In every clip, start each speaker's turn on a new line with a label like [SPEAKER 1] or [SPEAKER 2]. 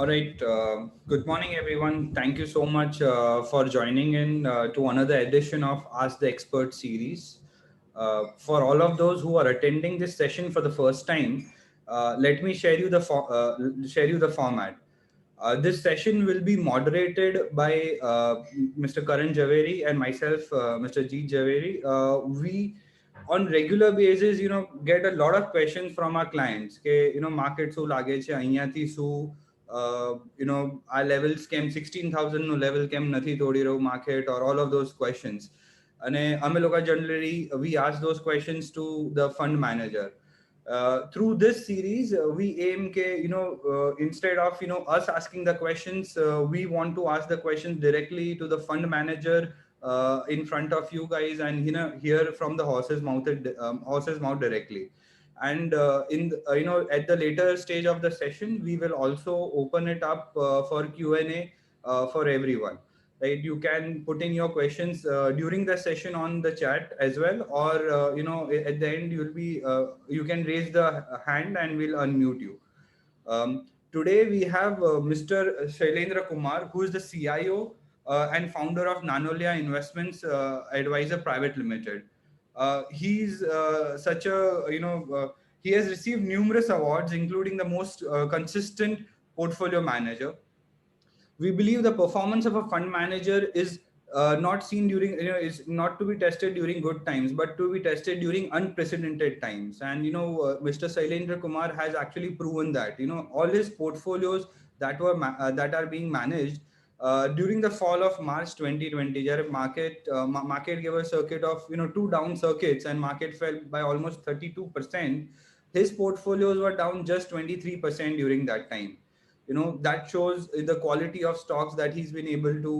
[SPEAKER 1] All right. Good morning, everyone. Thank you so much for joining in to another edition of Ask the Expert series. For all of those who are attending this session for the first time, let me share you the format. This session will be moderated by Mr. Karan Javeri and myself, Mr. Jeet Javeri. We on regular basis, get a lot of questions from our clients. કે, market શું લાગે છે અહીંયાથી શું our levels કેમ 16,000 નું level કેમ નથી તોડી રહ્યું market or all of those questions. અને અમે લોકો generally we ask those questions to the fund manager. Through this series, we aim ke, instead of us asking the questions, we want to ask the questions directly to the fund manager in front of you guys, and hear from the horse's mouth directly. And at the later stage of the session, we will also open it up for Q&A for everyone. Right, you can put in your questions during the session on the chat as well, or at the end you can raise the hand and we'll unmute you. Today we have Mr. Shailendra Kumar, who is the CIO and founder of Nanolia Investments Advisor Private Limited. He's such a he has received numerous awards, including the most consistent portfolio manager. We believe the performance of a fund manager is not seen during is not to be tested during good times, but to be tested during unprecedented times. And Mr. Shailendra Kumar has actually proven that all his portfolios that are being managed during the fall of March 2020, where market gave a circuit of two down circuits and market fell by almost 32%. His portfolios were down just 23% during that time. That shows the quality of stocks that he's been able to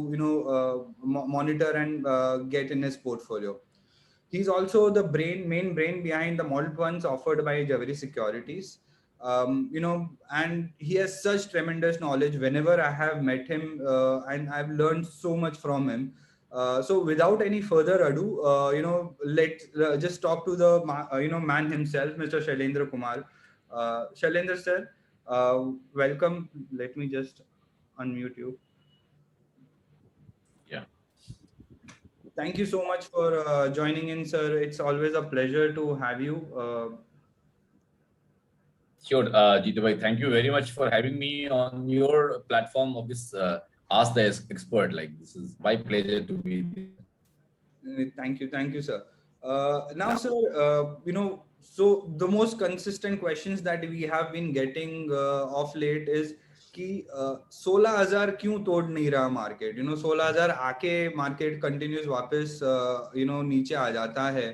[SPEAKER 1] monitor and get in his portfolio. He's also the main brain behind the model funds offered by Javeri Securities. And he has such tremendous knowledge. Whenever I have met him, and I've learned so much from him. So without any further ado, let's just talk to the man himself, Mr. Shailendra Kumar. Shailendra sir, welcome. Let me just unmute you.
[SPEAKER 2] Yeah.
[SPEAKER 1] Thank you so much for joining in, sir. It's always a pleasure to have you.
[SPEAKER 2] Sure, Jeetu bhai, thank you very much for having me on your platform of this Ask the Expert. Like, this is my pleasure to be there.
[SPEAKER 1] Thank you, sir. Now, sir, so the most consistent questions that we have been getting of late is कि 16,000 क्यों तोड़ नहीं रहा market 16,000 आके market continuous वापस नीचे आ जाता है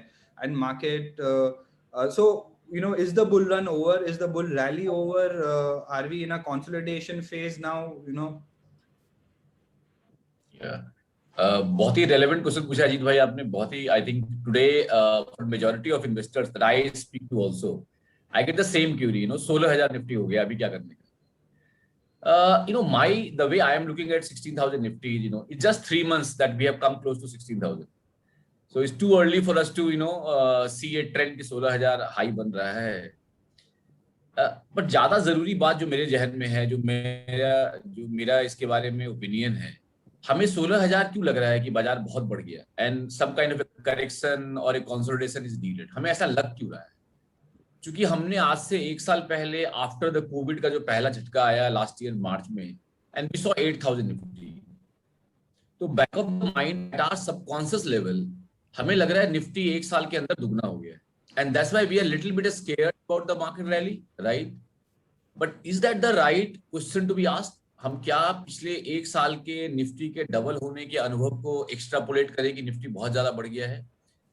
[SPEAKER 1] and market so is the bull run over, is the bull rally over, are we in a consolidation phase now?
[SPEAKER 2] Yeah, बहुत ही relevant question पूछा अजीत भाई आपने. बहुत ही, I think today for majority of investors that I speak to also, I get the same query. 16,000 Nifty हो गया, अभी क्या करने का? The way I am looking at 16,000 Nifty, it's just 3 months that we have come close to 16,000. So it's too early for us to, see a trend कि 16,000 high बन रहा है. But ज्यादा जरूरी बात जो मेरे जहन में है, जो मेरा इसके बारे में ओपिनियन है, हमें 16,000 क्यों लग रहा है कि बाजार बहुत बढ़ गया and some kind of a correction or a consolidation is needed. हमें ऐसा लग क्यों रहा है? क्योंकि हमने आज से 1 साल पहले आफ्टर द कोविड का जो पहला झटका आया लास्ट ईयर मार्च में, एंड वी सॉ 8,000 निफ्टी, तो back of the mind at our subconscious level हमें लग रहा है निफ्टी 1 साल के अंदर दुगना हो गया, and that's why we are little bit scared about the market rally, right? But is that the right question to be asked? हम क्या पिछले 1 साल के निफ्टी के डबल होने के अनुभव को एक्स्ट्रापोलेट करें कि निफ्टी बहुत ज्यादा बढ़ गया है?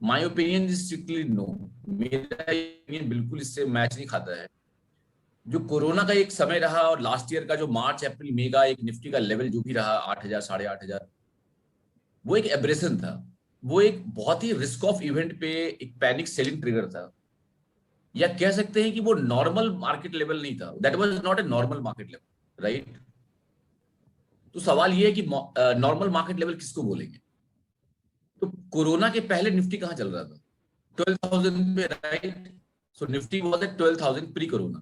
[SPEAKER 2] My opinion is strictly no. मेरा opinion बिल्कुल इससे मैच नहीं खाता है. जो कोरोना का एक समय रहा और लास्ट ईयर का जो मार्च अप्रैल मई का एक निफ्टी का लेवल जो भी रहा 8,000 8,500, वो एक एब्रेशन था. वो एक बहुत ही रिस्क ऑफ इवेंट पे एक पैनिक सेलिंग ट्रिगर था, या कह सकते हैं कि वो नॉर्मल मार्केट लेवल नहीं था. That was not a normal market level, right? तो सवाल ये है कि नॉर्मल मार्केट लेवल किसको बोलेंगे? तो कोरोना के पहले निफ्टी कहां चल रहा था? 12,000 पे, right? So Nifty was at 12,000 pre corona.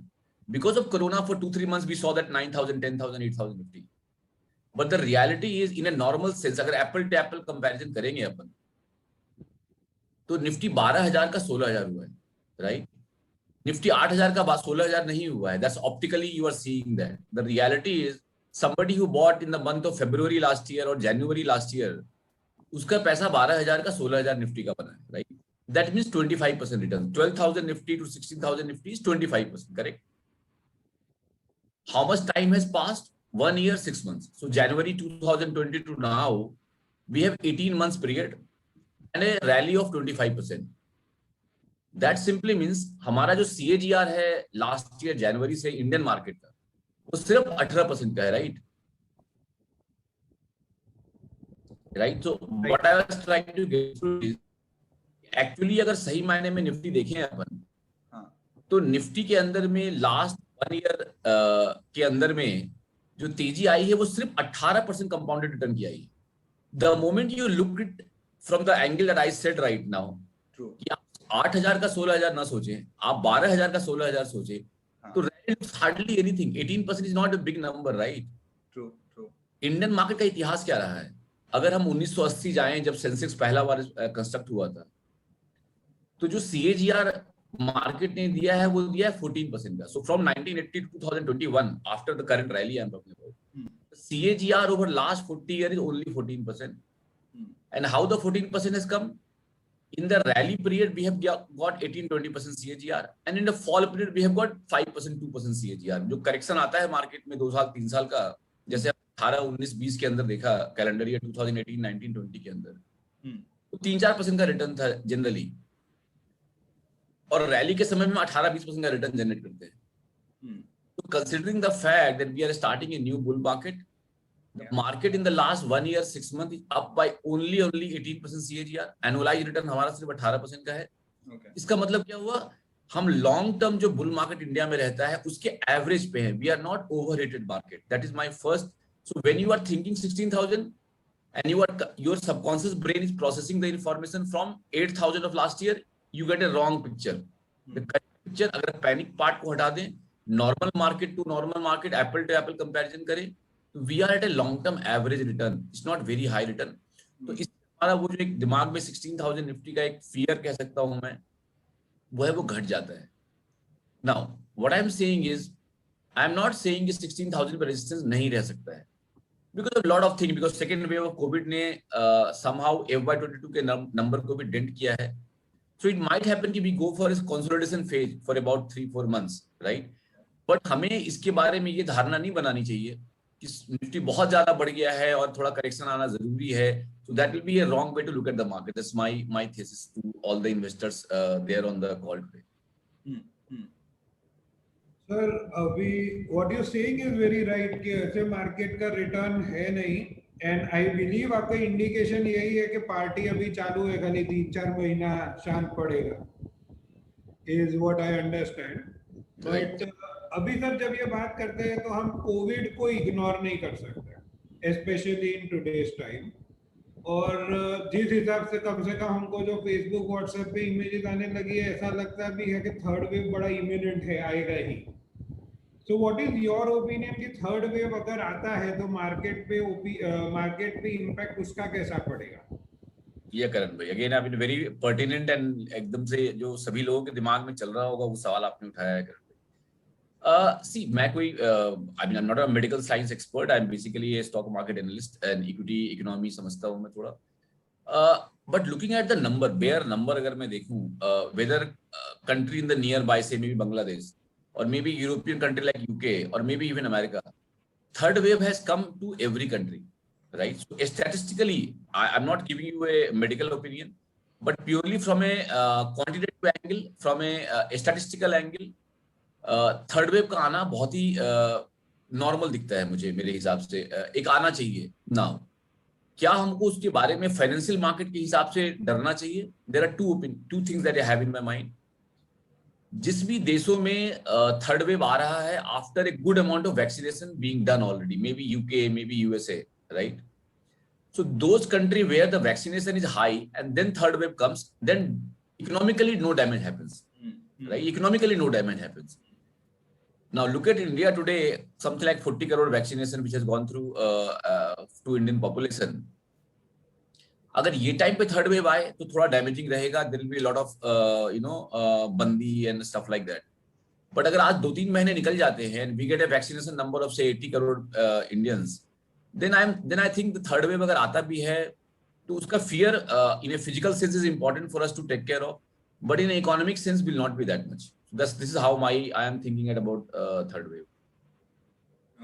[SPEAKER 2] Because of Corona, for 2-3 months, we saw that 9,000, 10,000, 8,000 Nifty. But the reality is, in a normal sense, अगर एप्पल टू एप्पल कंपैरिजन करेंगे अपन, तो निफ्टी 12,000 का 16,000 हुआ है, राइट? निफ्टी 8,000 का 16,000 नहीं हुआ है. That's optically you are seeing that. The reality is, somebody who bought in the month of February last year or January last year, उसका पैसा 12,000 का 16,000 निफ्टी का बना है, right? That means 25% return. 12,000 Nifty to 16,000 Nifty is 25%, correct? How much time has passed? 1 year, 6 months. So January 2020 to now, we have 18 months period and a rally of 25%. That simply means हमारा जो CAGR है last year January से Indian market का, वो सिर्फ 18% का है, right? Right. So what I was trying to get through is, actually अगर सही मायने में निफ्टी देखें अपन, तो निफ्टी के अंदर में लास्ट 1 ईयर के अंदर में जो तेजी आई है वो सिर्फ 18% कंपाउंडेड रिटर्न की आई है. The moment you look it from the angle that I said right now, कि आप 8,000 का 16,000 ना सोचें, आप 12,000 का 16,000 सोचें, तो it's hardly anything. 18% is not a big number, right? True. Indian market का इतिहास क्या रहा है? अगर हम 1980 जाएं, जब सेंसेक्स पहला बार कंस्ट्रक्ट हुआ था, तो जो CAGR मार्केट ने दिया है वो दिया है 14% का. So from 1980 to 2021, after the current rally I am talking about, CAGR over last 40 years is only 14%. And how the 14% has come? In the rally period, we have got 18-20% CAGR, and in the fall period, we have got 5%, 2% CAGR. जो correction आता है market में 2 साल 3 साल का, जैसे 18, 19, 20 के अंदर देखा, कैलेंडर ईयर 2018, 19, 20 के अंदर, तो 3-4% का रिटर्न था जनरली, और रैली के समय में 18-20% का रिटर्न जनरेट करते हैं. So considering the fact that we are starting a new bull market, the market in the last 1 year 6 months is up by only 18% CAGR. Annualized return हमारा सिर्फ 18% का है. इसका मतलब क्या हुआ? हम लॉन्ग टर्म जो बुल मार्केट इंडिया में रहता है उसके एवरेज पे है. We are not overrated market. That is my first. So when you are thinking 16,000 and your subconscious brain is processing the information from 8,000 of last year, you get a wrong picture. The correct picture, अगर panic part को हटा दें, normal market to normal market, apple to apple comparison करें, तो we are at a long term average return. It's not very high return. तो इस हमारा वो जो एक दिमाग में 16,000 निफ्टी का एक फियर कह सकता हूं मैं, वो है, वो घट जाता है. Now what I am saying is, I am not saying कि 16,000 पर रेजिस्टेंस नहीं रह सकता है, because of lot of things, because second wave of COVID ने somehow FY22 के नंबर को भी डेंट किया है. So it might happen कि we go for a consolidation phase for about 3-4 months, right? But हमें इसके बारे में ये धारणा नहीं बनानी चाहिए कि निफ्टी बहुत ज्यादा बढ़ गया है और थोड़ा करेक्शन आना जरूरी है. So that will be a wrong way to look at the market. That's my thesis to all the investors there on the call today.
[SPEAKER 3] Sir, अभी what you saying is very right कि ऐसे market का return है नहीं, and I believe आपका indication यही है कि पार्टी अभी चालू है, खाली 3-4 महीना शांत पड़ेगा, is what I understand. But अभी सर जब ये बात करते हैं तो हम कोविड को इग्नोर नहीं कर सकते, स्पेशली इन टुडेज टाइम. और जिस हिसाब से कम हमको जो फेसबुक व्हाट्सएप पे इमेजेस आने लगी है, ऐसा लगता भी है कि थर्ड वेव बड़ा इमिनेंट है, आएगा ही. So what is your opinion कि थर्ड वेव अगर आता है तो मार्केट पे इम्पैक्ट उसका कैसा पड़ेगा?
[SPEAKER 2] ये करण भाई, अगेन आपने वेरी पर्टिनेंट एंड एकदम से जो सभी लोगों के दिमाग में चल रहा होगा वो सवाल आपने उठाया है करण भाई. सी मैं कोई I mean I am not a medical science expert. I am basically a stock market analyst and equity economy समझता हूँ मैं थोड़ा. But looking at the number, bare number अगर मैं देखूं, whether country in the nearby say maybe Bangladesh or maybe European country like UK or maybe even America, third wave has come to every country, right? So statistically, I'm not giving you a medical opinion, but purely from a quantitative angle, from a statistical angle, third wave का आना बहुत ही normal दिखता है मुझे, मेरे हिसाब से एक आना चाहिए. Now, क्या हमको उसके बारे में फाइनेंशियल मार्केट के हिसाब से डरना चाहिए? There are two things that I have in my mind. जिस भी देशों में थर्ड वेव आ रहा है after a good amount of vaccination being done already, maybe UK, maybe USA, right? So those country where the vaccination is high and then third wave comes, then economically no damage happens, right? Economically no damage happens. Now look at India today, something like 40 crore vaccination which has gone through to Indian population. अगर ये time पे third wave आए तो थोड़ा damaging रहेगा, there will be lot of बंदी and stuff like that. But अगर आज 2-3 महीने निकल जाते हैं and we get a vaccination number of say 80 crore Indians, then I think the third wave अगर आता भी है तो उसका fear in a physical sense is important for us to take care of, but in economic sense will not be that much. This is how I am thinking about third wave.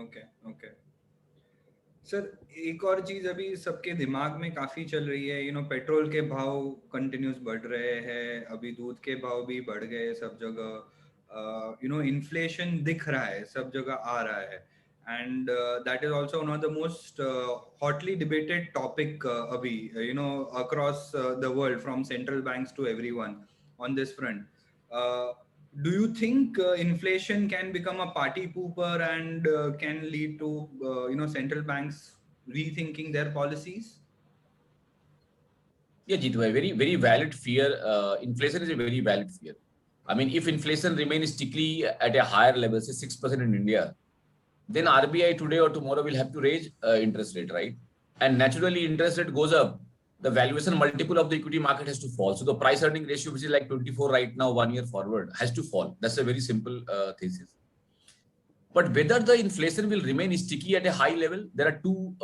[SPEAKER 1] Okay okay sir, एक और चीज अभी सबके दिमाग में काफी चल रही है, पेट्रोल के भाव कंटिन्यूस बढ़ रहे हैं, अभी दूध के भाव भी बढ़ गए सब जगह, इन्फ्लेशन दिख रहा है, सब जगह आ रहा है, and that is also one of the most hotly debated topic अभी, across the world from central banks to everyone on this front. Do you think inflation can become a party pooper and can lead to central banks rethinking their policies?
[SPEAKER 2] Yeah, Jitu, a very, very valid fear. Inflation is a very valid fear. I mean, if inflation remains stickily at a higher level, say 6% in India, then RBI today or tomorrow will have to raise interest rate, right? And naturally, interest rate goes up, the valuation multiple of the equity market has to fall. So the price earning ratio, which is like 24 right now, 1 year forward, has to fall. That's a very simple thesis. But whether the inflation will remain sticky at a high level, there are two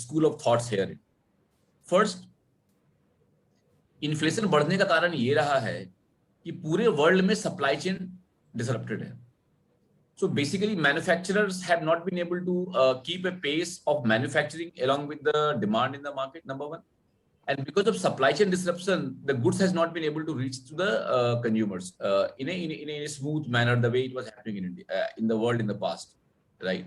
[SPEAKER 2] school of thoughts here. First, inflation बढ़ने का कारण ये रहा है कि पूरे world में supply chain disrupted है. So basically, manufacturers have not been able to keep a pace of manufacturing along with the demand in the market, number one. And because of supply chain disruption, the goods has not been able to reach to the consumers in a smooth manner the way it was happening in India, in the world in the past, right?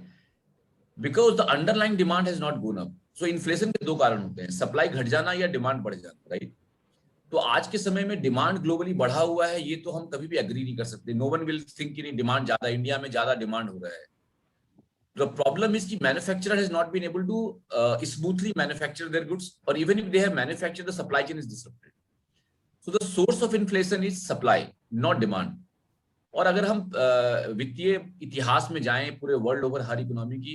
[SPEAKER 2] Because the underlying demand has not gone up. So inflation के दो कारण होते हैं, supply घट जाना या demand बढ़ जाना, राइट? तो आज के समय में डिमांड ग्लोबली बढ़ा हुआ है, ये तो हम कभी भी एग्री नहीं कर सकते. नो वन विल थिंक कि डिमांड ज्यादा, इंडिया में ज्यादा डिमांड हो रहा है. The problem is that manufacturer has not been able to smoothly manufacture their goods, or even if they have manufactured, the supply chain is disrupted. So the source of inflation is supply, not demand. और अगर हम वित्तीय इतिहास में जाएं पूरे world over हर economy की,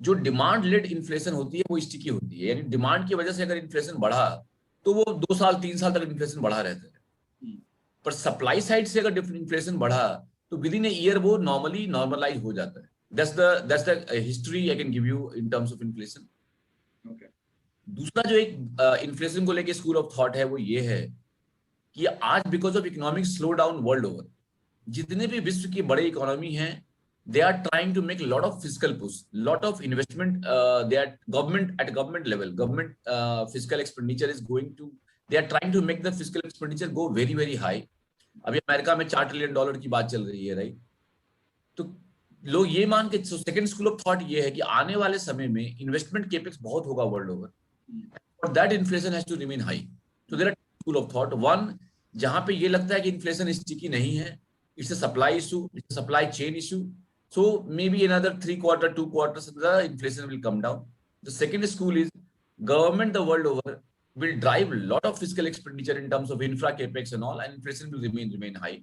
[SPEAKER 2] जो डिमांड लेड इन्फ्लेशन होती है वो स्टिकी होती है. यानी डिमांड की वजह से अगर इन्फ्लेशन बढ़ा तो वो 2 साल 3 साल तक इन्फ्लेशन बढ़ा रहता है. पर सप्लाई साइड से अगर इन्फ्लेशन बढ़ा तो विद इन ए ईयर वो नॉर्मलाइज हो जाता है. That's the history I can give you in terms of inflation.
[SPEAKER 1] Okay.
[SPEAKER 2] दूसरा जो एक इन्फ्लेशन को लेके स्कूल ऑफ थॉट है वो ये है कि आज because of economic slow down world over, जितने भी विश्व की बड़े इकोनॉमी हैं, they are trying to make a lot of fiscal push, lot of investment. They are government level, government fiscal expenditure is going to, they are trying to make the fiscal expenditure go very very high. अभी America में $4 trillion की बात चल रही है, right? तो लोग ये मान के, सेकंड स्कूल ऑफ थॉट ये है कि आने वाले समय में इन्वेस्टमेंट केपेक्स बहुत होगा वर्ल्ड ओवर, और that inflation has to remain high. So there are school of thought. One, जहां पे ये लगता है कि इन्फ्लेशन स्टिकी नहीं है, it's a supply issue, it's a supply chain issue. So maybe another 3 quarters, 2 quarters, the inflation will come down. The second school is government the world over will drive a lot of fiscal expenditure in terms of infra capex and all, and inflation will remain high.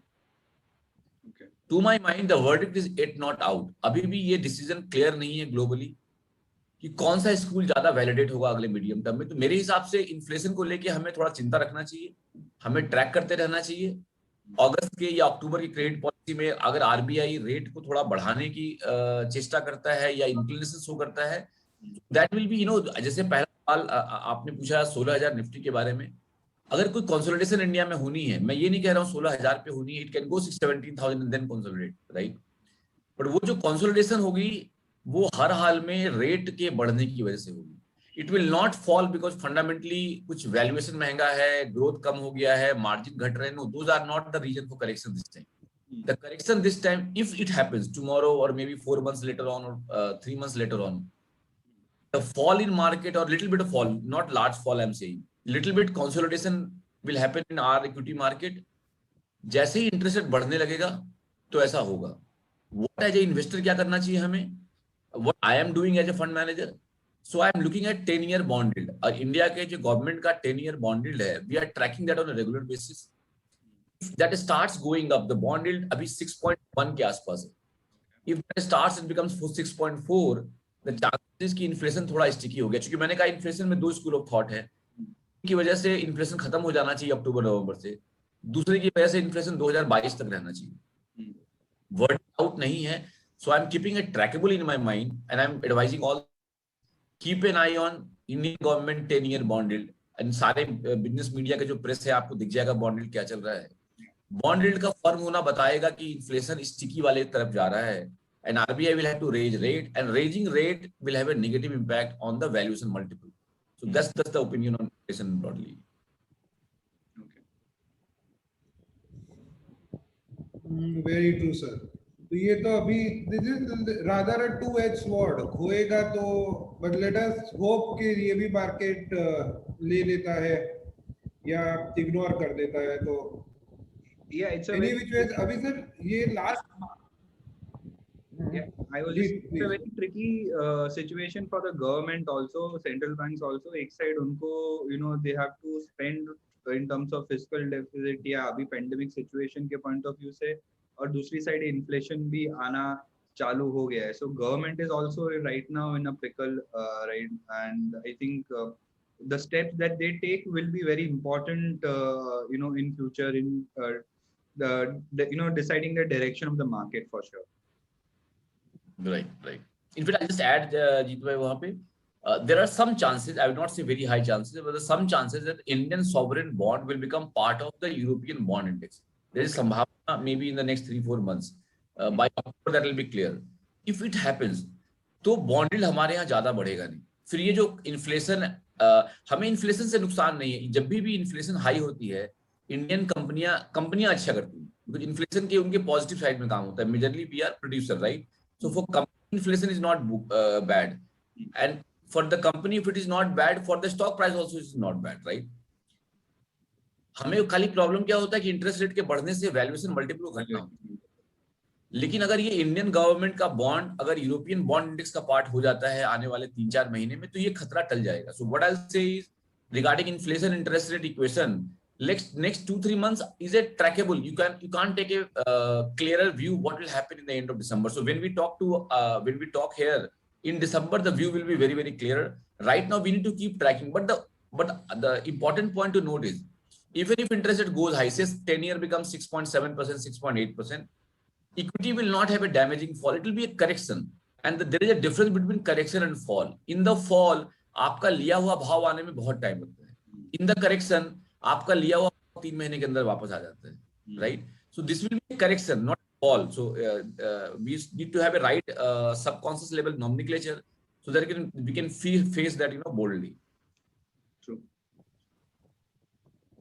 [SPEAKER 1] Okay.
[SPEAKER 2] To my mind, the verdict is yet not out. अभी भी ये decision clear नहीं है globally कि कौन सा school ज्यादा validate होगा अगले मीडियम टर्म में. तो मेरे हिसाब से इन्फ्लेशन को लेके हमें थोड़ा चिंता रखना चाहिए, हमें ट्रैक करते रहना चाहिए. अगस्त के या अक्टूबर की क्रेडिट पॉलिसी में अगर आरबीआई रेट को थोड़ा बढ़ाने की चेष्टा करता है या इंक्लिनेशन शो करता है, दैट विल बी, जैसे पहला सवाल आपने पूछा 16,000 निफ्टी के बारे में, अगर कोई कंसोलिडेशन इंडिया में होनी है, मैं ये नहीं कह रहा हूँ 16,000 पे होनी है, it can go 17,000 and then consolidate, right? But वो जो कंसोलिडेशन होगी वो हर हाल में रेट के बढ़ने की वजह से होगी. It will not fall because fundamentally कुछ वैल्यूएशन महंगा है, ग्रोथ कम हो गया है, मार्जिन घट रहे हैं. No, those are not the reason for correction this time. The correction this time, if it happens tomorrow or maybe 4 months later on or 3 months later on, the fall in market or little bit of fall, not large fall, I'm saying, little bit consolidation will happen in our equity market. जैसे ही interest rate बढ़ने लगेगा तो ऐसा होगा. What as a investor क्या करना चाहिए हमें? What I am doing as a fund manager, so I am looking at 10-year bond yield. और इंडिया के जो गवर्नमेंट का 10-year bond yield है, we are tracking that on a regular basis. if that starts going up, the bond yield अभी 6.1 के आसपास है. If that starts and becomes 6.4, the chances कि इन्फ्लेशन थोड़ा स्टिकी हो गया, क्योंकि मैंने कहा इन्फ्लेशन में दो स्कूल ऑफ थॉट है. की वजह से इन्फ्लेशन खत्म हो जाना चाहिए अक्टूबर नवंबर से, दूसरे की वजह से इन्फ्लेशन 2022 तक रहना चाहिए. वर्ड आउट नहीं है. So I'm keeping it trackable in my mind, and I'm advising all, keep an eye on Indian government 10-year bond yield. And सारे बिजनेस मीडिया के जो प्रेस है आपको दिख जाएगा बॉन्ड यील्ड क्या चल रहा है. बॉन्ड यील्ड का फर्म होना बताएगा कि इन्फ्लेशन स्टिकी वाले तरफ जा रहा है, and RBI will have to raise rate, and raising rate will have a negative impact on the valuation multiple. So that's the opinion on inflation broadly.
[SPEAKER 3] Very true, sir. तो ये तो अभी this is rather a two-edged sword. खोएगा तो, but let us hope कि ये भी market ले लेता है या इग्नोर कर देता है. तो
[SPEAKER 1] yeah, it's a
[SPEAKER 3] any which ways, अभी सर ये last
[SPEAKER 1] Yeah, I was just, it's a very tricky situation for the government also, central banks also. एक side उनको, you know, they have to spend in terms of fiscal deficit या अभी pandemic situation के point of view से, और दूसरी side inflation भी आना चालू हो गया है. So government is also right now in a pickle, right? And I think the steps that they take will be very important, you know, in future in the you know, deciding the direction of the market for sure.
[SPEAKER 2] Right. In fact, I'll just add, Jeet bhai, wahan pe, there are some chances, I would not say very high chances, but there are some chances that Indian sovereign bond will become part of the European bond index. There is sambhavana maybe in the next 3-4 months. By October that will be clear. If it happens, तो bond yield हमारे यहाँ ज्यादा बढ़ेगा नहीं. फिर ये जो inflation, हमें इन्फ्लेशन से नुकसान नहीं है. जब भी इन्फ्लेशन हाई होती है, इंडियन कंपनियां अच्छा करती हैं, क्योंकि इन्फ्लेशन के उनके पॉजिटिव साइड में काम होता है. Majorly we are producer, right? So for company, inflation is not bad, and for the company, if it is not bad, for the stock price also is not bad, right? हमें खाली problem क्या होता है कि interest rate के बढ़ने से valuation multiple घटना होती है. लेकिन अगर ये इंडियन गवर्नमेंट का बॉन्ड अगर यूरोपियन बॉन्ड इंडेक्स का पार्ट हो जाता है आने वाले 3-4 महीने में, तो ये खतरा टल जाएगा. सो व्हाट आई से is regarding inflation interest rate equation, next 2-3 months is it trackable. You can't take a clearer view what will happen in the end of December. So when we talk here in December, the view will be very, very clear. Right now we need to keep tracking, but the important point to note is, even if interest rate goes high, say 10-year becomes 6.7%, 6.8%, equity will not have a damaging fall. It will be a correction, and there is a difference between correction and fall. In the fall आपका लिया हुआ भाव आने में बहुत time लगता है. In the correction आपका लिया हुआ 3 महीने के अंदर वापस आ जाता है, right? So this will be a correction, not fall. So we need to have a right subconscious level nomenclature so that we can face that, you know, boldly.
[SPEAKER 1] True.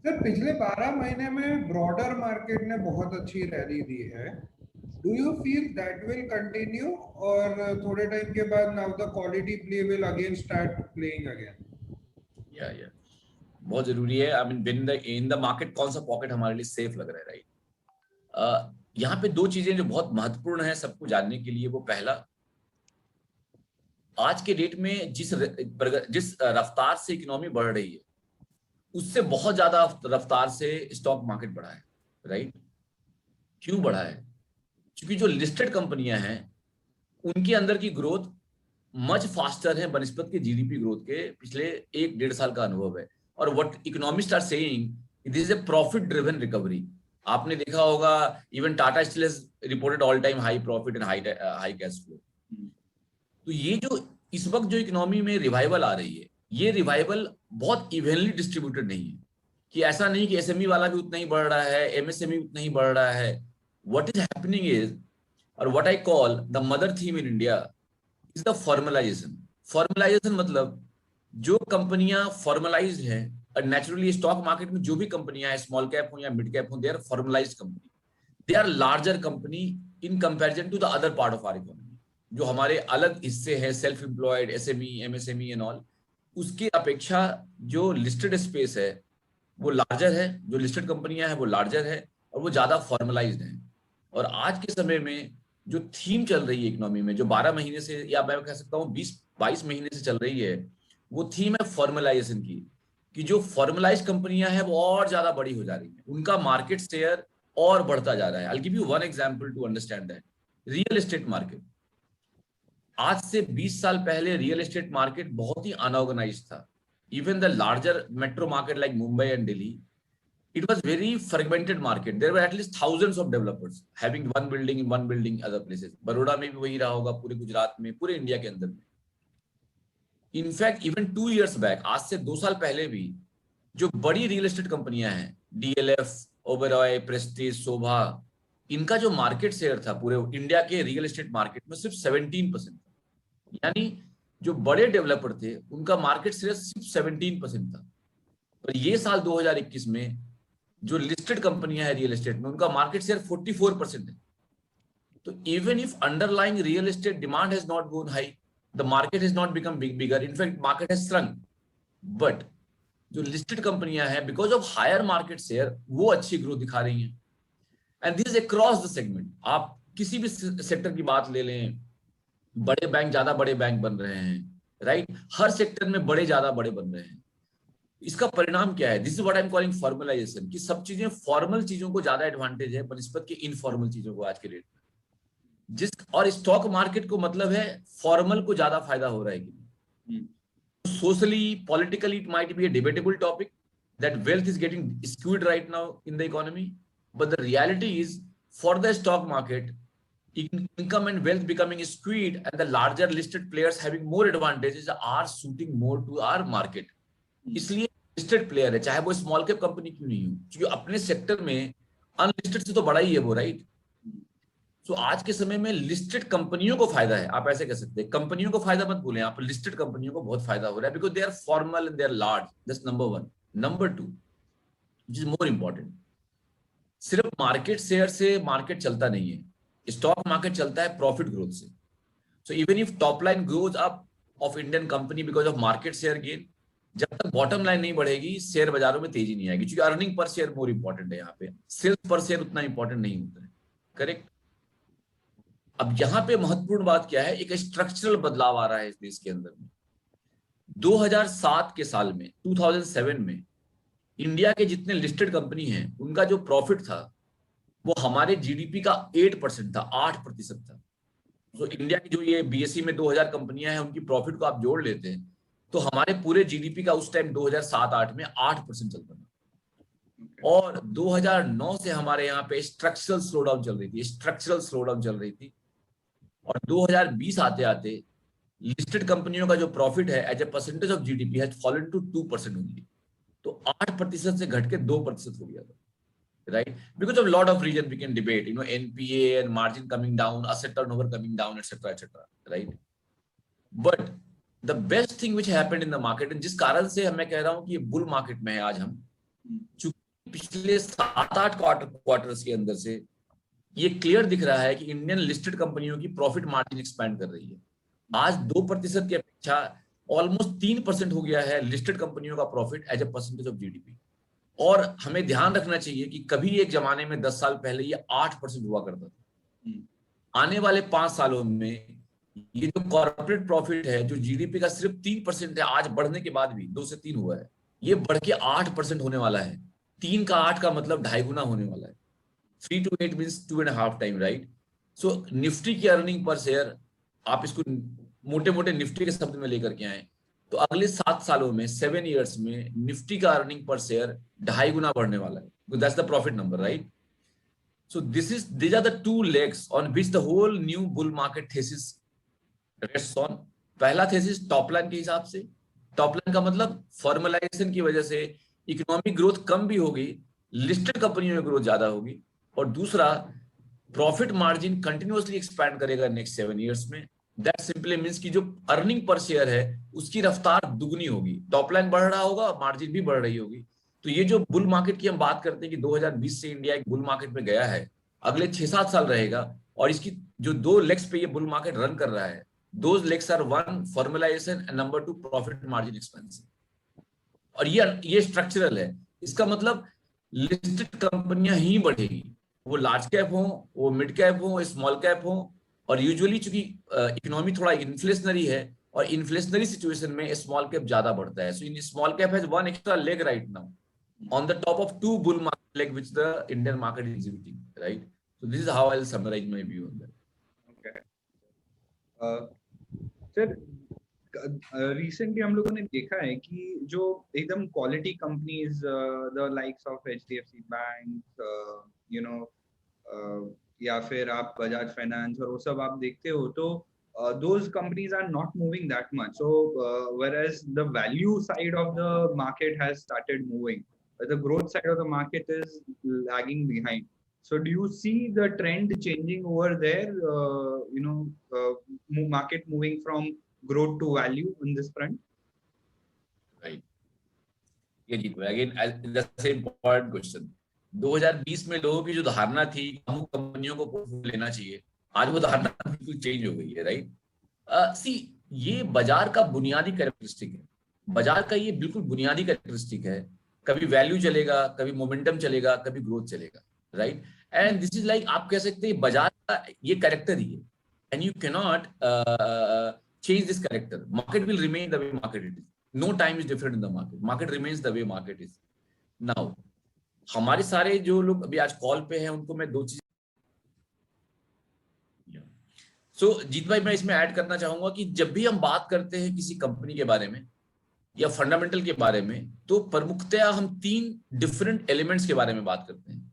[SPEAKER 3] Sir पिछले 12 महीने में ब्रॉडर मार्केट ने बहुत अच्छी rally दी है. Do you feel that will continue, और थोड़े time के बाद now the quality play will again start playing again?
[SPEAKER 2] Yeah. बहुत जरूरी है. I mean in the market कौन सा पॉकेट हमारे लिए सेफ लग रहा है, राइट? यहाँ पे दो चीजें जो बहुत महत्वपूर्ण है सबको जानने के लिए. वो पहला, आज के डेट में जिस रफ्तार से इकोनॉमी बढ़ रही है, उससे बहुत ज्यादा रफ्तार से स्टॉक मार्केट बढ़ा है, राइट? क्यों बढ़ा है? क्योंकि जो लिस्टेड कंपनियां हैं उनके अंदर की ग्रोथ मच फास्टर है बनिस्बत के जीडीपी ग्रोथ के. पिछले 1-1.5 साल का अनुभव है. और what economists are saying, this is a profit driven recovery. आपने देखा होगा even Tata Steel has reported all time high profit and high cash flow. तो ये जो इस वक्त जो इकोनॉमी में रिवाइवल आ रही है, ये रिवाइवल बहुत इवनली डिस्ट्रीब्यूटेड नहीं है. कि ऐसा नहीं कि एसएमई वाला भी उतना ही बढ़ रहा है, एमएसएमई उतना ही बढ़ रहा है. What is happening is, और what I call the mother theme in India is the formalization. Formalization मतलब जो कंपनियां फॉर्मलाइज्ड हैं, और नेचुरली स्टॉक मार्केट में जो भी कंपनियां हैं, स्मॉल कैप हो या मिड कैप हो, they are formalised company. They are larger company in comparison to the other part of our economy. जो हमारे अलग हिस्से हैं, self employed, SME, MSME and all, उसकी अपेक्षा जो लिस्टेड स्पेस है वो लार्जर है. जो लिस्टेड कंपनियां हैं वो लार्जर है और वो ज्यादा फॉर्मलाइज्ड हैं. और आज के समय में जो थीम चल रही है इकोनॉमी में, जो 12 महीने से या मैं कह सकता हूँ 20-22 महीने से चल रही है, वो थीम है फॉर्मलाइजेशन की. कि जो फॉर्मलाइज्ड कंपनियां हैं वो और ज्यादा बड़ी हो जा रही हैं, उनका मार्केट शेयर और बढ़ता जा रहा है। I will give you one example to understand that. Real estate market, आज से 20 साल पहले रियल एस्टेट मार्केट बहुत ही अनऑर्गेनाइज्ड था। Even the larger metro market like Mumbai and Delhi, it was very fragmented market. There were at least thousands of developers having one building in one building other places. Baroda में भी वही रहा होगा, पूरे गुजरात में, पूरे इंडिया के अंदर में। इनफैक्ट इवन 2 years बैक, आज से 2 साल पहले भी जो बड़ी रियल एस्टेट कंपनियां हैं, DLF, ओबेरॉय, प्रेस्टीज, शोभा, इनका जो मार्केट शेयर था पूरे इंडिया के रियल एस्टेट मार्केट में सिर्फ 17% था। यानी जो बड़े डेवलपर थे उनका मार्केट शेयर सिर्फ 17% था। और ये साल 2021 में जो लिस्टेड कंपनियां हैं रियल एस्टेट में, उनका मार्केट शेयर 44% है। तो even if underlying real estate demand has not gone high, the market has not become bigger, in fact market has shrunk, but जो लिस्टेड कंपनियां हैं because of higher market share वो अच्छी growth दिखा रही हैं। And this is across the segment. आप किसी भी सेक्टर की बात ले लें, बड़े बैंक ज्यादा बड़े बैंक बन रहे हैं, राइट? हर सेक्टर में बड़े ज्यादा बड़े बन रहे हैं। इसका परिणाम क्या है? This is what I am calling formalisation, कि सब चीजें फॉर्मल चीजों को ज्यादा एडवांटेज है बनिस्बत के इनफॉर्मल चीजों को आज के डेट में। और स्टॉक मार्केट को मतलब है फॉर्मल को ज्यादा फायदा हो रहा है कि नहीं। Socially, politically it might be a debatable topic that wealth is getting skewed right now in the economy, but the reality is for the stock market income and wealth becoming skewed and the larger listed players having more advantages are suiting more to our market. इसलिए listed player है, चाहे वो small cap company क्यों नहीं हो, क्योंकि अपने sector में अनलिस्टेड से तो बड़ा ही है वो, राइट? सो आज के समय में लिस्टेड कंपनियों को फायदा है, आप ऐसे कह सकते हैं। कंपनियों को फायदा मत बोलें आप, लिस्टेड कंपनियों को बहुत फायदा हो रहा है because they are formal and they are large. That's number 1। Number 2 which is more important, सिर्फ मार्केट शेयर से मार्केट चलता नहीं है, स्टॉक मार्केट चलता है प्रॉफिट ग्रोथ से। So even if top line grows up of Indian company because of market share gain, जब तक बॉटम लाइन नहीं बढ़ेगी शेयर बाजारों में तेजी नहीं आएगी, क्योंकि earning per share more important है यहाँ पे, सेल्स पर शेयर उतना इंपॉर्टेंट नहीं होता है, करेक्ट? अब यहाँ पे महत्वपूर्ण बात क्या है, एक स्ट्रक्चरल बदलाव आ रहा है इस देश के अंदर में। 2007 के साल में, 2007 में इंडिया के जितने लिस्टेड कंपनी हैं उनका जो प्रॉफिट था वो हमारे जीडीपी का 8% था, 8% था। तो इंडिया की जो ये बीएसई में 2000 कंपनियां हैं उनकी प्रॉफिट को आप जोड़ लेते हैं तो हमारे पूरे जीडीपी का उस टाइम 2007-8 में 8% चलता था। और 2009 से हमारे यहाँ पे स्ट्रक्चरल स्लोडाउन चल रही थी, और 2020 आते आते लिस्टेड कंपनियों का जो प्रॉफिट है as a percentage of GDP has fallen to 2% only. तो 8% से घट के 2% हो गया था, right? Because of lot of reasons we can debate, NPA and margin coming down, asset turnover coming down, etc., right? But the best thing which happened in the market, and जिस कारण से मैं कह रहा हूं कि ये बुल मार्केट में है आज हम, चूंकि पिछले 7-8 क्वार्टर्स के अंदर से ये क्लियर दिख रहा है कि इंडियन लिस्टेड कंपनियों की प्रॉफिट मार्जिन एक्सपैंड कर रही है। आज 2% की अपेक्षा ऑलमोस्ट 3% हो गया है लिस्टेड कंपनियों का profit as a percentage of GDP. और हमें ध्यान रखना चाहिए कि कभी एक जमाने में 10 साल पहले ये 8% हुआ करता था। आने वाले 5 सालों में ये जो कॉर्पोरेट प्रॉफिट है जो जीडीपी का सिर्फ 3% है, आज बढ़ने के बाद भी 2 से 3 हुआ है, ये बढ़ के 8% होने वाला है। 3 का 8 का मतलब 2.5 गुना होने वाला है। 3 to 8 means 2.5 time, right? So Nifty की अर्निंग पर शेयर, आप इसको मोटे मोटे निफ्टी के शब्द में लेकर के आए तो अगले 7 सालों में, 7 years में निफ्टी का अर्निंग पर शेयर 2.5 गुना बढ़ने वाला है। That's the profit number, right? So these are the 2 legs on which the whole new bull market thesis rests on. पहला थेसिस टॉप लाइन के हिसाब से, टॉप लाइन का मतलब फॉर्मलाइजेशन की वजह से इकोनॉमिक ग्रोथ कम भी होगी, लिस्टेड कंपनियों में ग्रोथ ज्यादा होगी, और दूसरा प्रॉफिट मार्जिन कंटिन्यूअसली एक्सपैंड करेगा नेक्स्ट 7 years में। दैट सिंपली मींस कि जो अर्निंग पर शेयर है उसकी रफ्तार दुगनी होगी, टॉप लाइन बढ़ रहा होगा, मार्जिन भी बढ़ रही होगी। तो ये जो बुल मार्केट की हम बात करते हैं कि 2020 से इंडिया एक बुल मार्केट में गया है, अगले 6-7 साल रहेगा, और इसकी जो 2 लेग्स पे ये बुल मार्केट रन कर रहा है, those legs are 1 formalisation and number 2 profit margin expansion. और ये स्ट्रक्चरल है। इसका मतलब लिस्टेड कंपनियां ही बढ़ेगी, वो लार्ज कैप हो, वो मिड कैप हो, स्मॉल कैप हो। और यूजुअली चूंकि इकोनॉमी थोड़ा इन्फ्लेशनरी है, और इन्फ्लेशनरी सिचुएशन में स्मॉल कैप ज्यादा बढ़ता है। So in small cap has 1 extra leg right now, on the top of two bull market leg which the Indian market is exhibiting, right? So this is how I'll summarize my view on that.
[SPEAKER 1] Okay. Sir recently हम लोगों ने देखा है कि जो एकदम quality companies the likes of HDFC bank you know या फिर आप बजाज फाइनेंस और वो सब आप देखते हो तो those companies are not moving that much, so whereas the value side of the market has started moving, the growth side of the market is lagging behind. So do you see the trend changing over there, market moving from growth to value on this front?
[SPEAKER 2] Right. Yeah, Jeet bhai, again the same important question. 2020 में लोगों की जो धारणा थी अमुक कंपनियों को portfolio लेना चाहिए, आज वो धारणा बिल्कुल चेंज हो गई है, राइट? सी ये बाजार का बुनियादी कैरेक्टरिस्टिक है, बाजार का ये बिल्कुल बुनियादी कैरेक्टरिस्टिक है. कभी वैल्यू चलेगा, कभी मोमेंटम चलेगा, कभी ग्रोथ चलेगा, right? And this is like आप कह सकते हैं बाजार का ये कैरेक्टर ही है, and you can not change this character. Market will remain the way market it is. No time is different in the market. Market remains the way market is. Now, हमारे सारे जो लोग अभी आज कॉल पे हैं उनको मैं दो चीज जीत भाई मैं इसमें ऐड करना चाहूंगा कि जब भी हम बात करते हैं किसी कंपनी के बारे में या फंडामेंटल के बारे में तो प्रमुखतया हम 3 डिफरेंट एलिमेंट्स के बारे में बात करते हैं,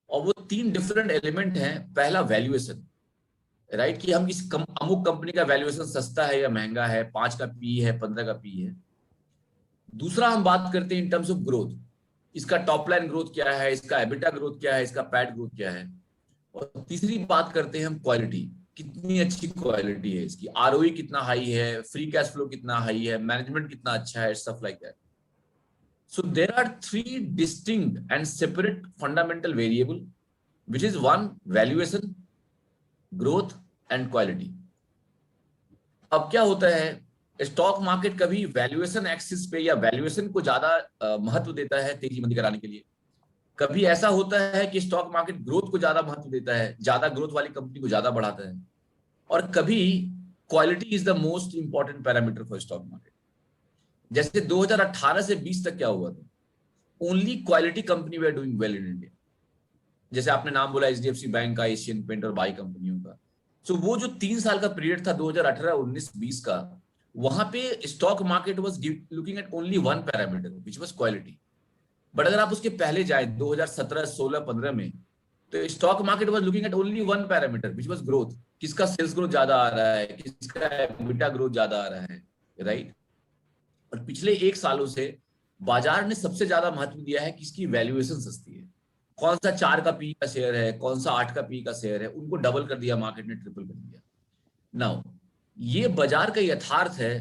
[SPEAKER 2] और वो 3 डिफरेंट एलिमेंट हैं. पहला वैल्यूएशन, राइट? कि हम इस अमुक कंपनी का वैल्यूएशन सस्ता है या महंगा है, 5 का पी है, 15 का पी है. दूसरा हम बात करते हैं इन टर्म्स ऑफ ग्रोथ, इसका टॉप लाइन ग्रोथ क्या है, इसका एबिटा ग्रोथ क्या है, इसका पैट ग्रोथ क्या है. और तीसरी बात करते हैं हम क्वालिटी, कितनी अच्छी क्वालिटी है इसकी, आरओई कितना हाई है, फ्री कैश फ्लो कितना हाई है, मैनेजमेंट कितना अच्छा है, stuff like that. So there are 3 distinct and separate fundamental variable, which is one valuation, growth and quality. अब क्या होता है, स्टॉक मार्केट कभी वैल्यूएशन एक्सिस पे या वैल्यूएशन को ज्यादा महत्व देता है तेजी मंदी कराने के लिए. कभी ऐसा होता है कि स्टॉक मार्केट ग्रोथ को ज्यादा महत्व देता है, ज्यादा ग्रोथ वाली कंपनी को ज्यादा बढ़ाता है. और कभी quality is the most important parameter for stock market. जैसे 2018 से 20 तक क्या हुआ था, ओनली क्वालिटी कंपनी वे are doing well in India. जैसे आपने नाम बोला HDFC बैंक का, एशियन पेंट और बाई कंपनियों का. सो वो जो 3 साल का पीरियड था 2018, 19, 20 का, वहां पे stock market was looking at only one parameter which was quality. But अगर आप उसके पहले जाए 2017, 16, 15 में, तो stock market was looking at only one parameter which was growth. किसका सेल्स ग्रोथ ज्यादा आ रहा है, किसका एबिटा ग्रोथ ज्यादा आ रहा है, राइट? और पिछले 1 सालों से बाजार ने सबसे ज्यादा महत्व दिया है कि इसकी वैल्यूएशन सस्ती है. कौन सा 4 का पी का शेयर है, कौन सा 8 का पी का शेयर है, उनको डबल कर दिया मार्केट ने, ट्रिपल कर दिया. नाउ ये बाजार का यथार्थ है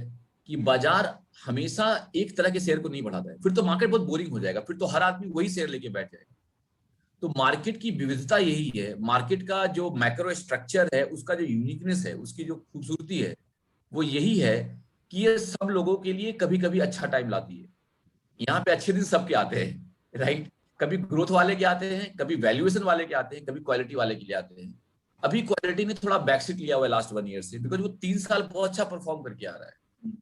[SPEAKER 2] कि बाजार हमेशा एक तरह के शेयर को नहीं बढ़ाता है, फिर तो मार्केट बहुत बोरिंग हो जाएगा, फिर तो हर आदमी वही शेयर लेके बैठ जाएगा. तो मार्केट की विविधता यही है, मार्केट का जो मैक्रो स्ट्रक्चर है, उसका जो यूनिकनेस है, उसकी जो खूबसूरती है, वो यही है कि ये सब लोगों के लिए कभी कभी अच्छा टाइम लाती है. यहाँ पे अच्छे दिन सबके आते हैं, राइट? कभी ग्रोथ वाले के आते हैं, कभी वैल्यूएशन वाले के आते हैं, कभी क्वालिटी वाले के लिए आते हैं. अभी क्वालिटी ने थोड़ा बैकसीट लिया हुआ है लास्ट 1 ईयर से, बिकॉज वो 3 साल बहुत अच्छा परफॉर्म करके आ रहा है.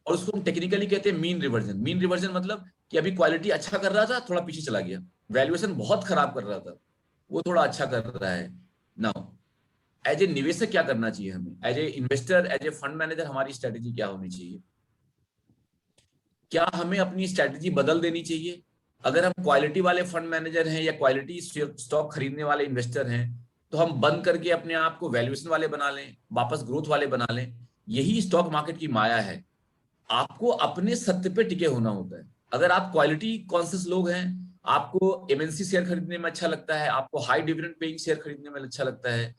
[SPEAKER 2] और उसको हम टेक्निकली कहते हैं मीन रिवर्जन. मीन रिवर्जन मतलब कि अभी क्वालिटी अच्छा कर रहा था, थोड़ा पीछे चला गया. वैल्यूएशन बहुत खराब कर रहा था, वो थोड़ा अच्छा कर रहा है. नाउ एज ए निवेशक क्या करना चाहिए हमें, as a investor, as a fund manager, हमारी स्ट्रेटेजी क्या होनी चाहिए? क्या हमें अपनी स्ट्रेटेजी बदल देनी चाहिए? अगर हम क्वालिटी वाले फंड मैनेजर हैं या क्वालिटी स्टॉक खरीदने वाले इन्वेस्टर हैं, तो हम बंद करके अपने आप को वैल्यूएशन वाले बना लें, वापस ग्रोथ वाले बना लें? यही स्टॉक मार्केट की माया है. आपको अपने सत्य पे टिके होना होता है. अगर आप क्वालिटी कॉन्शियस लोग हैं, आपको MNC शेयर खरीदने में अच्छा लगता है, आपको हाई डिविडेंड पेइंग शेयर खरीदने में अच्छा लगता है,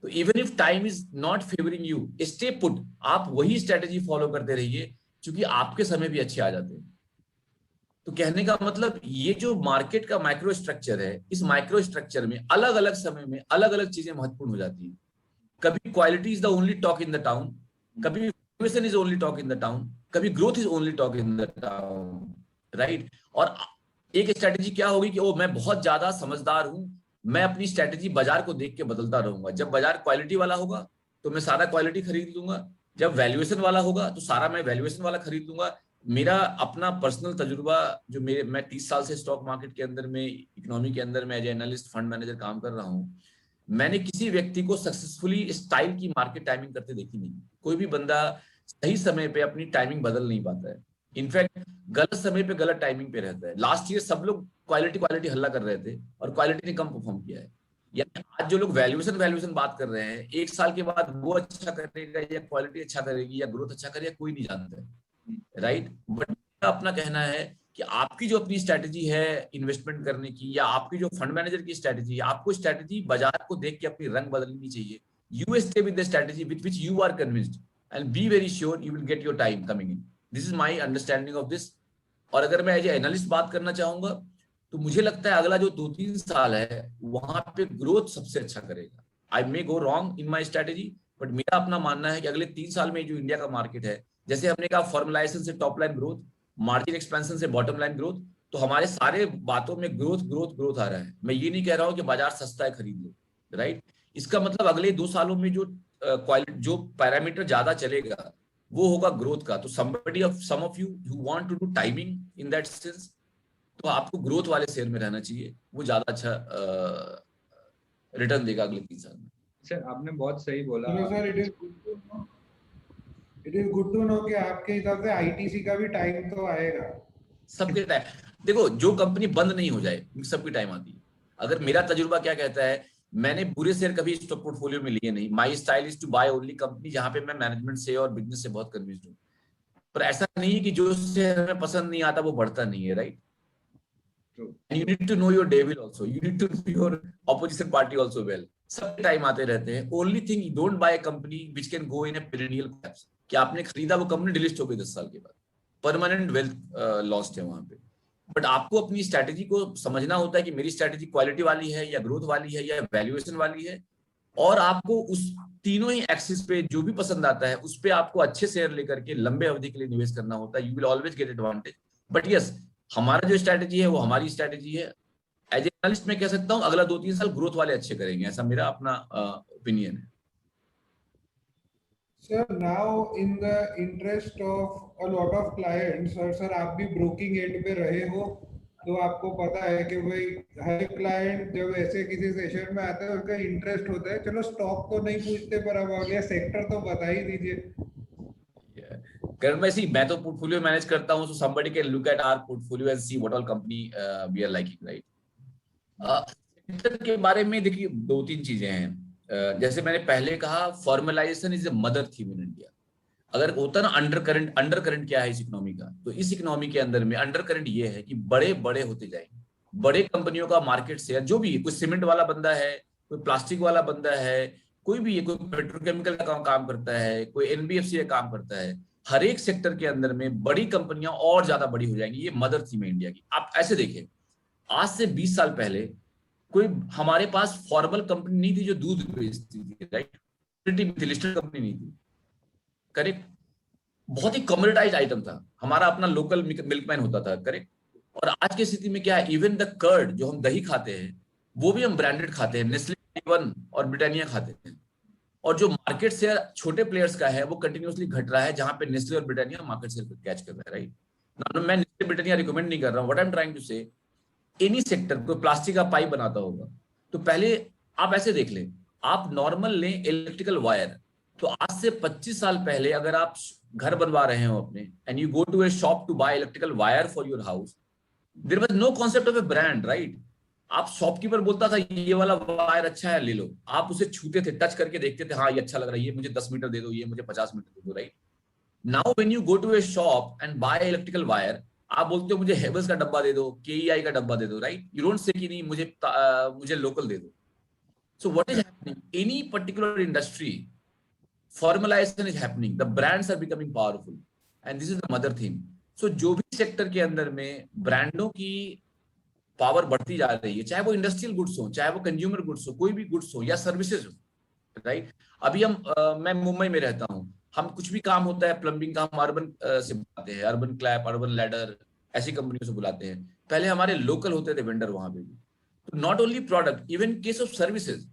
[SPEAKER 2] तो even if time is not favouring you, stay put. आप वही स्ट्रेटेजी फॉलो करते रहिए, क्योंकि आपके समय भी अच्छे आ जाते हैं. तो कहने का मतलब ये जो मार्केट का माइक्रो स्ट्रक्चर है, इस माइक्रो स्ट्रक्चर में अलग अलग समय में अलग अलग चीजें महत्वपूर्ण हो जाती हैं. कभी quality is the only talk in the town, कभी valuation is only talk in the town, कभी growth is only talk in the town, right? और एक स्ट्रेटेजी क्या होगी कि ओ मैं बहुत ज्यादा समझदार हूं, मैं अपनी स्ट्रेटेजी बाजार को देख के बदलता रहूंगा. जब बाजार क्वालिटी वाला होगा तो मैं सारा क्वालिटी खरीद लूंगा, जब वैल्यूएशन वाला होगा तो सारा मैं वैल्यूएशन वाला खरीद लूंगा. मेरा अपना पर्सनल तजुर्बा जो मैं 30 साल से स्टॉक मार्केट के अंदर में, इकोनॉमी के अंदर में एज एनालिस्ट फंड मैनेजर काम कर रहा हूँ, मैंने किसी व्यक्ति को सक्सेसफुली स्टाइल की मार्केट टाइमिंग करते देखी नहीं। कोई भी बंदा सही समय पे अपनी टाइमिंग बदल नहीं पाता है, इनफैक्ट गलत समय पे गलत टाइमिंग पे रहता है। लास्ट ईयर सब लोग क्वालिटी हल्ला कर रहे थे और क्वालिटी ने कम परफॉर्म किया है। यानी आज जो लोग वैल्यूएशन बात कर रहे हैं, एक साल के बाद वो अच्छा करेगा या क्वालिटी अच्छा करेगी या ग्रोथ अच्छा करेगा, कोई नहीं जानता है, राइट। बट अपना कहना है कि आपकी जो अपनी स्ट्रैटेजी है इन्वेस्टमेंट करने की, या आपकी जो फंड मैनेजर की स्ट्रैटेजी है, आपको स्ट्रैटेजी बाजार को देख के अपनी रंग बदलनी चाहिए। You stay with the strategy with which you are convinced and be very sure you will get your time coming in. This is my understanding of this. और अगर मैं एज ए एनालिस्ट बात करना चाहूंगा, तो मुझे लगता है अगला जो 2-3 साल है वहां पे ग्रोथ सबसे अच्छा करेगा। I may go wrong in my strategy, but मेरा अपना मानना है कि अगले 3 साल में जो इंडिया का मार्केट है, जैसे हमने कहा फॉर्मलाइजेशन से top line growth, margin expansion से बॉटम लाइन ग्रोथ, तो हमारे सारे बातों में ग्रोथ ग्रोथ ग्रोथ आ रहा है। मैं ये नहीं कह रहा हूं कि बाजार सस्ता है खरीद लो, राइट। इसका मतलब अगले 2 सालों में जो क्वालिटी जो पैरामीटर ज्यादा चलेगा वो होगा ग्रोथ का। तो some of you want to do timing in that sense, तो आपको ग्रोथ वाले शेयर में रहना चाहिए, वो ज्यादा अच्छा रिटर्न देगा अगले 3 साल में।
[SPEAKER 1] सर आपने बहुत सही बोला।
[SPEAKER 3] चलो sir, it is good to know कि आपके हिसाब से आईटीसी का भी टाइम तो आएगा।
[SPEAKER 2] सबके टाइम देखो, जो कंपनी बंद नहीं हो जाए सबकी टाइम आती है। अगर मेरा तजुर्बा क्या कहता है, मैंने बुरे शेयर कभी स्टॉक पोर्टफोलियो में लिए नहीं। My style is to buy only company जहां पे मैं मैनेजमेंट से और बिजनेस से बहुत कन्विंस्ड हूँ। पर ऐसा नहीं है कि जो शेयर हमें पसंद नहीं आता वो बढ़ता नहीं है, right. You need to know your devil also. You need to know your opposition party also well. सब टाइम आते रहते हैं। Only thing, you don't buy a company which can go in a perennial collapse. कि आपने खरीदा वो company delist हो गई 10 साल के बाद, परमानेंट वेल्थ लॉस्ट है वहां पे। बट आपको अपनी स्ट्रैटेजी को समझना होता है कि मेरी स्ट्रैटेजी क्वालिटी वाली है या ग्रोथ वाली है या वैल्यूएशन वाली है, और आपको उस तीनों ही एक्सिस पे जो भी पसंद आता है उस पे आपको अच्छे शेयर लेकर के लंबे अवधि के लिए निवेश करना होता है। You will always get advantage. But yes, हमारा जो स्ट्रैटेजी है वो हमारी स्ट्रैटेजी है। एज ए एनालिस्ट मैं कह सकता हूं अगला 2-3 साल ग्रोथ वाले अच्छे करेंगे, ऐसा मेरा अपना ओपिनियन है।
[SPEAKER 3] Sir, now in the interest of a lot of clients, और सर आप भी ब्रोकिंग एंड पे रहे हो, तो आपको पता है कि भाई हर क्लाइंट जब ऐसे किसी सेशन में आता है उसका इंटरेस्ट होता है। चलो स्टॉक तो नहीं पूछते, पर अब अगले सेक्टर तो बता ही दीजिए।
[SPEAKER 2] मैं तो पोर्टफोलियो मैनेज करता हूं, so somebody can look at our portfolio and see what all company we are liking, right? Sector के बारे में देखिए 2-3 चीजें हैं। जैसे मैंने पहले कहा, formalisation is a mother theme in India. अगर होता ना अंडर करंट क्या है इस इकोनॉमी का, तो इस इकोनॉमी के अंदर में अंडर करंट ये है कि बड़े बड़े होते जाएंगे। बड़े कंपनियों का मार्केट शेयर जो भी, कोई सीमेंट वाला बंदा है, कोई प्लास्टिक वाला बंदा है, कोई भी है, कोई पेट्रोकेमिकल का काम करता है, कोई एनबीएफसी का काम करता है, हर एक सेक्टर के अंदर में बड़ी कंपनियां और ज्यादा बड़ी हो जाएंगी। ये मदर थीम है इंडिया की। आप ऐसे देखें, आज से 20 साल पहले कोई हमारे पास फॉर्मल कंपनी नहीं थी जो दूध बेचती थी, राइट। लिस्टेड कंपनी नहीं थी, करेक्ट। बहुत ही कमोडिटाइज आइटम था, हमारा अपना लोकल मिल्कमैन होता था, करेक्ट। और आज की स्थिति में क्या है, इवन द कर्ड जो हम दही खाते हैं वो भी हम ब्रांडेड खाते हैं, नेस्ले वन और ब्रिटानिया खाते हैं। और जो मार्केट शेयर छोटे प्लेयर्स का है वो कंटिन्यूअसली घट रहा है, जहां पे नेस्ले और ब्रिटानिया मार्केट शेयर कैच कर रहा है, राइट। मैं नेस्ले ब्रिटानिया रिकमेंड नहीं कर रहा हूं। What I am trying to say, any sector, कोई प्लास्टिक का पाइप बनाता होगा, तो पहले आप ऐसे देख लें, आप नॉर्मल लें इलेक्ट्रिकल वायर, तो आज से 25 साल पहले अगर आप घर बनवा रहे हो अपने, and you go to a shop to buy electrical wire for your house, there was no concept of a brand, right. आप शॉपकीपर बोलता था ये वाला वायर अच्छा है ले लो, आप उसे छूते थे, टच करके देखते थे, हाँ ये अच्छा लग रहा है, ये मुझे 10 मीटर दे दो, ये मुझे 50 मीटर दे दो, right. Now when you go to a shop and buy electrical wire, आप बोलते हो मुझे हेवल्स का डब्बा दे दो, केईआई का डब्बा दे दो, राइट। यू डोंट से कि नहीं मुझे लोकल दे दो। So what is happening, any particular industry, formalization is happening, the brands are becoming powerful and this is the mother theme. So जो भी सेक्टर के अंदर में ब्रांडों की पावर बढ़ती जा रही है, चाहे वो इंडस्ट्रियल गुड्स हो, चाहे वो कंज्यूमर गुड्स हो, कोई भी गुड्स हो या सर्विसेज हो, राइट। अभी मैं मुंबई में रहता हूँ, हम कुछ भी काम होता है प्लम्बिंग का, हम अर्बन से बुलाते हैं, अर्बन क्लैप, अर्बन लैडर, ऐसी कंपनियों से बुलाते हैं। पहले हमारे लोकल होते थे वेंडर वहां पे भी। तो not only product, even case of services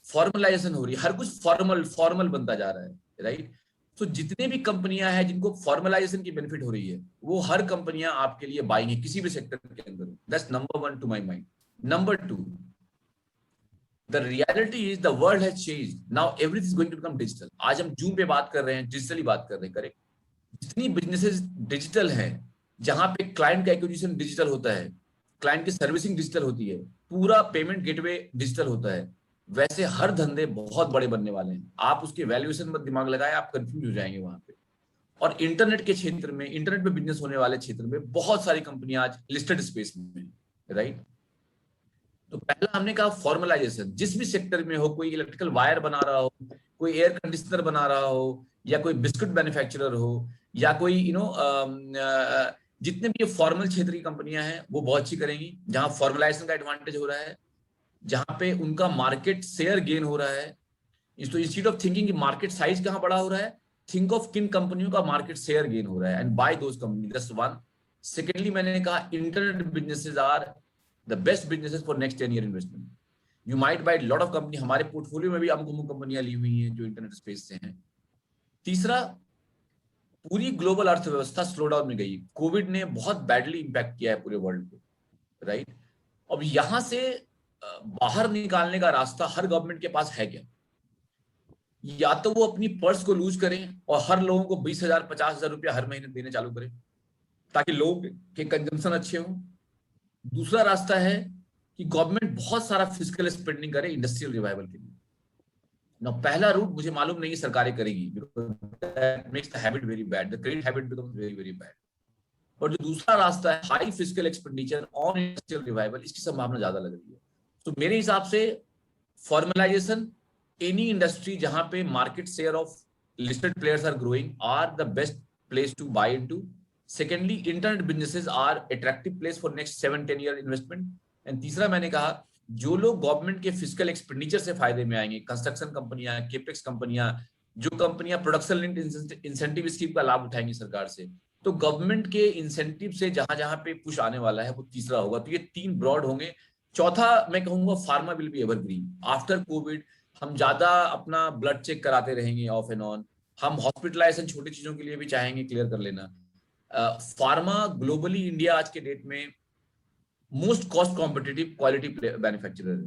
[SPEAKER 2] formalisation हो रही है, हर कुछ फॉर्मल बनता जा रहा है, राइट। तो जितने भी कंपनियां हैं जिनको फॉर्मलाइजेशन की बेनिफिट हो रही है, वो हर कंपनियां आपके लिए बाइंग है किसी भी सेक्टर के अंदर। That's number 1 to my mind. Number 2, the reality is the world has changed, now everything is going to become digital. आज हम जूम पे बात कर रहे हैं, डिजिटली बात कर रहे हैं, करेक्ट? जितनी बिजनेसेस डिजिटल हैं, जहां पे क्लाइंट का एक्विजिशन डिजिटल होता है, क्लाइंट की सर्विसिंग डिजिटल होती है, पूरा पेमेंट गेटवे डिजिटल होता है, वैसे हर धंधे बहुत बड़े बनने वाले हैं। आप उसके वैल्यूएशन में दिमाग लगाए, आप कंफ्यूज हो जाएंगे वहां पे। और इंटरनेट के क्षेत्र में, इंटरनेट पे बिजनेस होने वाले क्षेत्र में बहुत सारी कंपनियां आज लिस्टेड स्पेस में, राइट? तो पहला हमने कहा फॉर्मलाइजेशन। जिस भी सेक्टर में हो, कोई इलेक्ट्रिकल वायर बना रहा हो, कोई एयर कंडीशनर बना रहा हो, या कोई बिस्कुट मैन्युफैक्चरर हो, या कोई जितने भी फॉर्मल क्षेत्र की कंपनियां हैं वो बहुत अच्छी करेंगी, जहां फॉर्मलाइजेशन का एडवांटेज हो रहा है, जहां पे उनका मार्केट शेयर गेन हो रहा है। तो इंस्टीट्यूट ऑफ थिंकिंग की मार्केट साइज कहां बड़ा हो रहा है, थिंक ऑफ किन कंपनियों का मार्केट शेयर गेन हो रहा है and buy those company. That's one. Secondly, मैंने कहा internet businesses are the best businesses for next 10 year investment. You might buy lot of company. हमारे पोर्टफोलियो में भी अमुक कंपनियां ली हुई हैं जो इंटरनेट स्पेस से हैं। तीसरा, पूरी ग्लोबल अर्थव्यवस्था स्लो डाउन में गई। कोविड ने बहुत बैडली इंपैक्ट किया है पूरे वर्ल्ड को, राइट? अब यहां से बाहर निकालने का रास्ता हर गवर्नमेंट के पास है क्या? या तो वो अपनी पर्स को लूज करें और हर लोगों को 20,000 50,000 रुपया हर महीने देने चालू करें ताकि लोग के कंजम्पशन अच्छे हों। दूसरा रास्ता है कि गवर्नमेंट बहुत सारा फिजिकल स्पेंडिंग करे इंडस्ट्रियल रिवाइवल के लिए। ना पहला रूट मुझे मालूम नहीं सरकारें करेगी, that makes the habit very bad, the credit habit becomes very very bad. और जो दूसरा रास्ता है high physical expenditure on industrial revival, इसकी संभावना ज्यादा लग रही है। तो मेरे हिसाब से फॉर्मलाइजेशन, एनी इंडस्ट्री जहां पे market share of listed players are growing, are the best place to buy into. Secondly, internet businesses are attractive place for next 7-10 year investment. And तीसरा, मैंने कहा जो लोग गवर्नमेंट के फिजिकल एक्सपेंडिचर से फायदे में आएंगे, कंस्ट्रक्शन कंपनियां, केपेक्स कंपनियां, जो कंपनियां प्रोडक्शन लिंक्ड इंसेंटिव स्कीम का लाभ उठाएंगी सरकार से, तो गवर्नमेंट के इंसेंटिव से जहां जहां पे पुश आने वाला है वो तीसरा होगा। तो ये 3 ब्रॉड होंगे। चौथा मैं कहूंगा pharma will be evergreen. After Covid हम ज्यादा अपना ब्लड चेक कराते रहेंगे ऑफ एंड ऑन, हम हॉस्पिटलाइजेशन छोटी चीजों के लिए भी चाहेंगे क्लियर कर लेना। फार्मा ग्लोबली इंडिया आज के डेट में most cost competitive quality manufacturer है,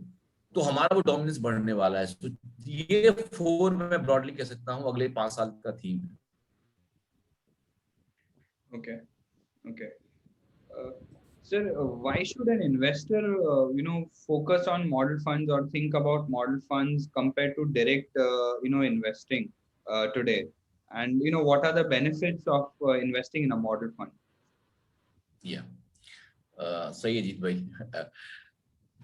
[SPEAKER 2] तो हमारा वो डोमिनेंस बढ़ने वाला है। तो ये 4 मैं ब्रॉडली कह सकता हूँ अगले 5 साल का थीम है।
[SPEAKER 1] Okay. Sir, why should an investor, focus on model funds or think about model funds compared to direct, investing today? And what are the benefits of investing in a model fund?
[SPEAKER 2] सही है जीत भाई।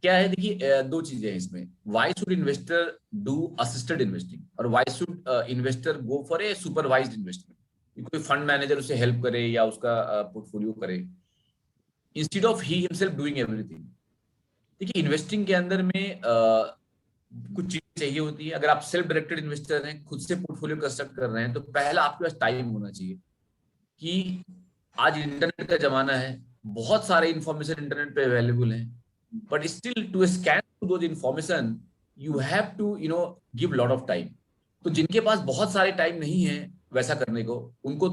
[SPEAKER 2] क्या है, देखिए 2 चीजें हैं इसमें। Why should investor do assisted investing और why should investor go for a supervised investment. कोई फंड मैनेजर उसे हेल्प करे या उसका पोर्टफोलियो करे, instead of he himself doing everything. देखिए इन्वेस्टिंग के अंदर में कुछ चीजें चाहिए होती है। अगर आप सेल्फ डायरेक्टेड इन्वेस्टर हैं, खुद से पोर्टफोलियो कंस्ट्रक्ट कर रहे हैं, तो पहला आपके पास टाइम होना चाहिए कि आज इंटरनेट का जमाना है, बहुत सारे इंफॉर्मेशन इंटरनेट पे अवेलेबल है, but still to scan those information you have to give lot of time. तो जिनके पास बहुत सारे टाइम नहीं है वैसा करने को, उनको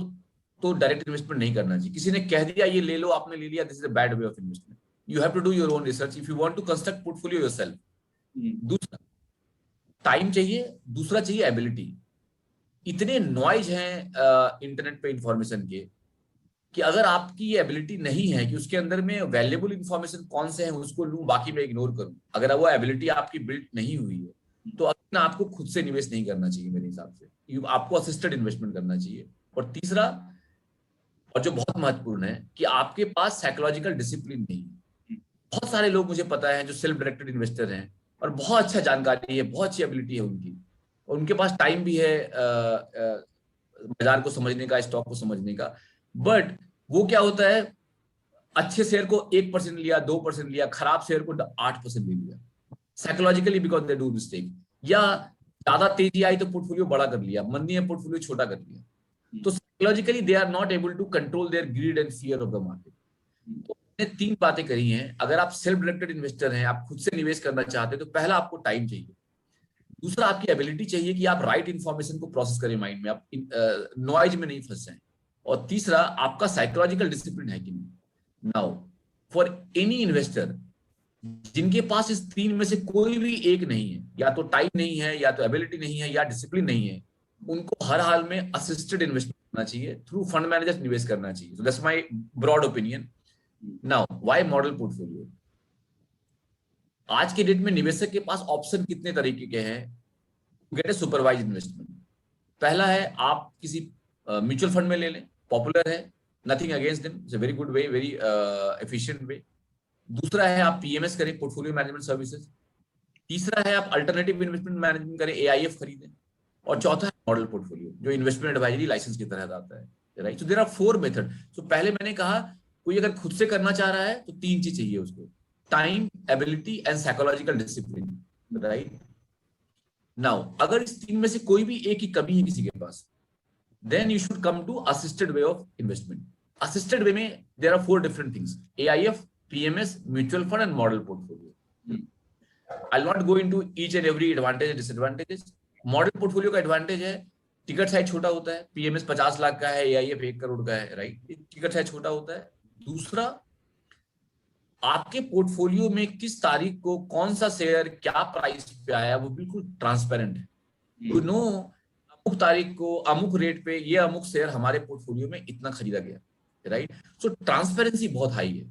[SPEAKER 2] तो डायरेक्ट इन्वेस्टमेंट नहीं करना चाहिए। किसी ने कह दिया ये ले लो, आपने ले लिया, this is a bad way of investment. You have to do your own research if you want to construct portfolio yourself. दूसरा टाइम चाहिए, दूसरा चाहिए एबिलिटी। इतने नॉइज हैं इंटरनेट पे इंफॉर्मेशन के कि अगर आपकी ये एबिलिटी नहीं है कि उसके अंदर में वैल्यूएबल इंफॉर्मेशन कौन से हैं उसको लूं, बाकी मैं इग्नोर करूं, अगर वो एबिलिटी आपकी बिल्ड नहीं हुई है, तो अपना आपको खुद से निवेश नहीं करना चाहिए मेरे हिसाब से। आपको असिस्टेड इन्वेस्टमेंट करना चाहिए। और तीसरा, और जो बहुत महत्वपूर्ण है, कि आपके पास साइकोलॉजिकल डिसिप्लिन नहीं है। बहुत सारे लोग मुझे पता है जो सेल्फ डायरेक्टेड इन्वेस्टर हैं और बहुत अच्छा जानकारी है, बहुत अच्छी एबिलिटी है उनकी, और उनके पास टाइम भी है बाजार को समझने का, स्टॉक को समझने का, बट वो क्या होता है, अच्छे शेयर को 1% लिया, 2% लिया, खराब शेयर को 8% ले लिया, psychologically because they do mistake. या ज्यादा तेजी आई तो पोर्टफोलियो बड़ा कर लिया, मंदी है पोर्टफोलियो छोटा कर लिया। तो psychologically they are not able to control their greed and fear of the market. तो मैंने 3 बातें कही हैं। अगर आप सेल्फ डायरेक्टेड इन्वेस्टर हैं, आप खुद से निवेश करना चाहते हैं, तो पहला आपको टाइम चाहिए, दूसरा आपकी एबिलिटी चाहिए कि आप राइट इंफॉर्मेशन को प्रोसेस करें माइंड में, आप नॉइज में नहीं फंस जाएं। और तीसरा आपका साइकोलॉजिकल डिसिप्लिन है कि नहीं। नाउ फॉर एनी इन्वेस्टर जिनके पास इस तीन में से कोई भी एक नहीं है, या तो टाइम नहीं है, या तो एबिलिटी नहीं है, या डिसिप्लिन नहीं है, उनको हर हाल में असिस्टेड इन्वेस्टमेंट करना चाहिए, थ्रू फंड मैनेजर निवेश करना चाहिए। So that's my broad opinion. Now why model portfolio? आज के डेट में निवेशक के पास ऑप्शन कितने तरीके के हैं गेट ए सुपरवाइज इन्वेस्टमेंट। पहला है आप किसी म्यूचुअल फंड में ले लें, पॉपुलर है, nothing against them, it's a very good way, very efficient way. दूसरा है आप पीएमएस करें, पोर्टफोलियो मैनेजमेंट सर्विसेज। तीसरा है आप अल्टरनेटिव इन्वेस्टमेंट मैनेजमेंट करें, एआईएफ खरीदें। और चौथा है मॉडल पोर्टफोलियो, जो इन्वेस्टमेंट एडवाइजरी लाइसेंस की तरह आता है, right. So there are 4 method. So पहले मैंने कहा कोई अगर खुद से करना चाह रहा है तो 3 चीज चाहिए उसको, time, ability and psychological discipline, right. Now अगर इस 3 में से कोई भी एक ही कमी है किसी के पास, then you should come to assisted way of investment. Assisted way में there are 4 different things: AIF, PMS, mutual fund and model portfolio. I'll not go into each and every advantage and disadvantages. Model portfolio का advantage है ticket size छोटा होता है, PMS 50 lakh का है, AIF 1 crore का है, राइट। टिकट साइज छोटा होता है। दूसरा, आपके पोर्टफोलियो में किस तारीख को कौन सा शेयर क्या प्राइस पे आया वो बिल्कुल ट्रांसपेरेंट है। यू नो अमुक तारीख को अमुक रेट पे ये अमुक शेयर हमारे पोर्टफोलियो में इतना खरीदा गया, राइट। सो ट्रांसपेरेंसी बहुत हाई है,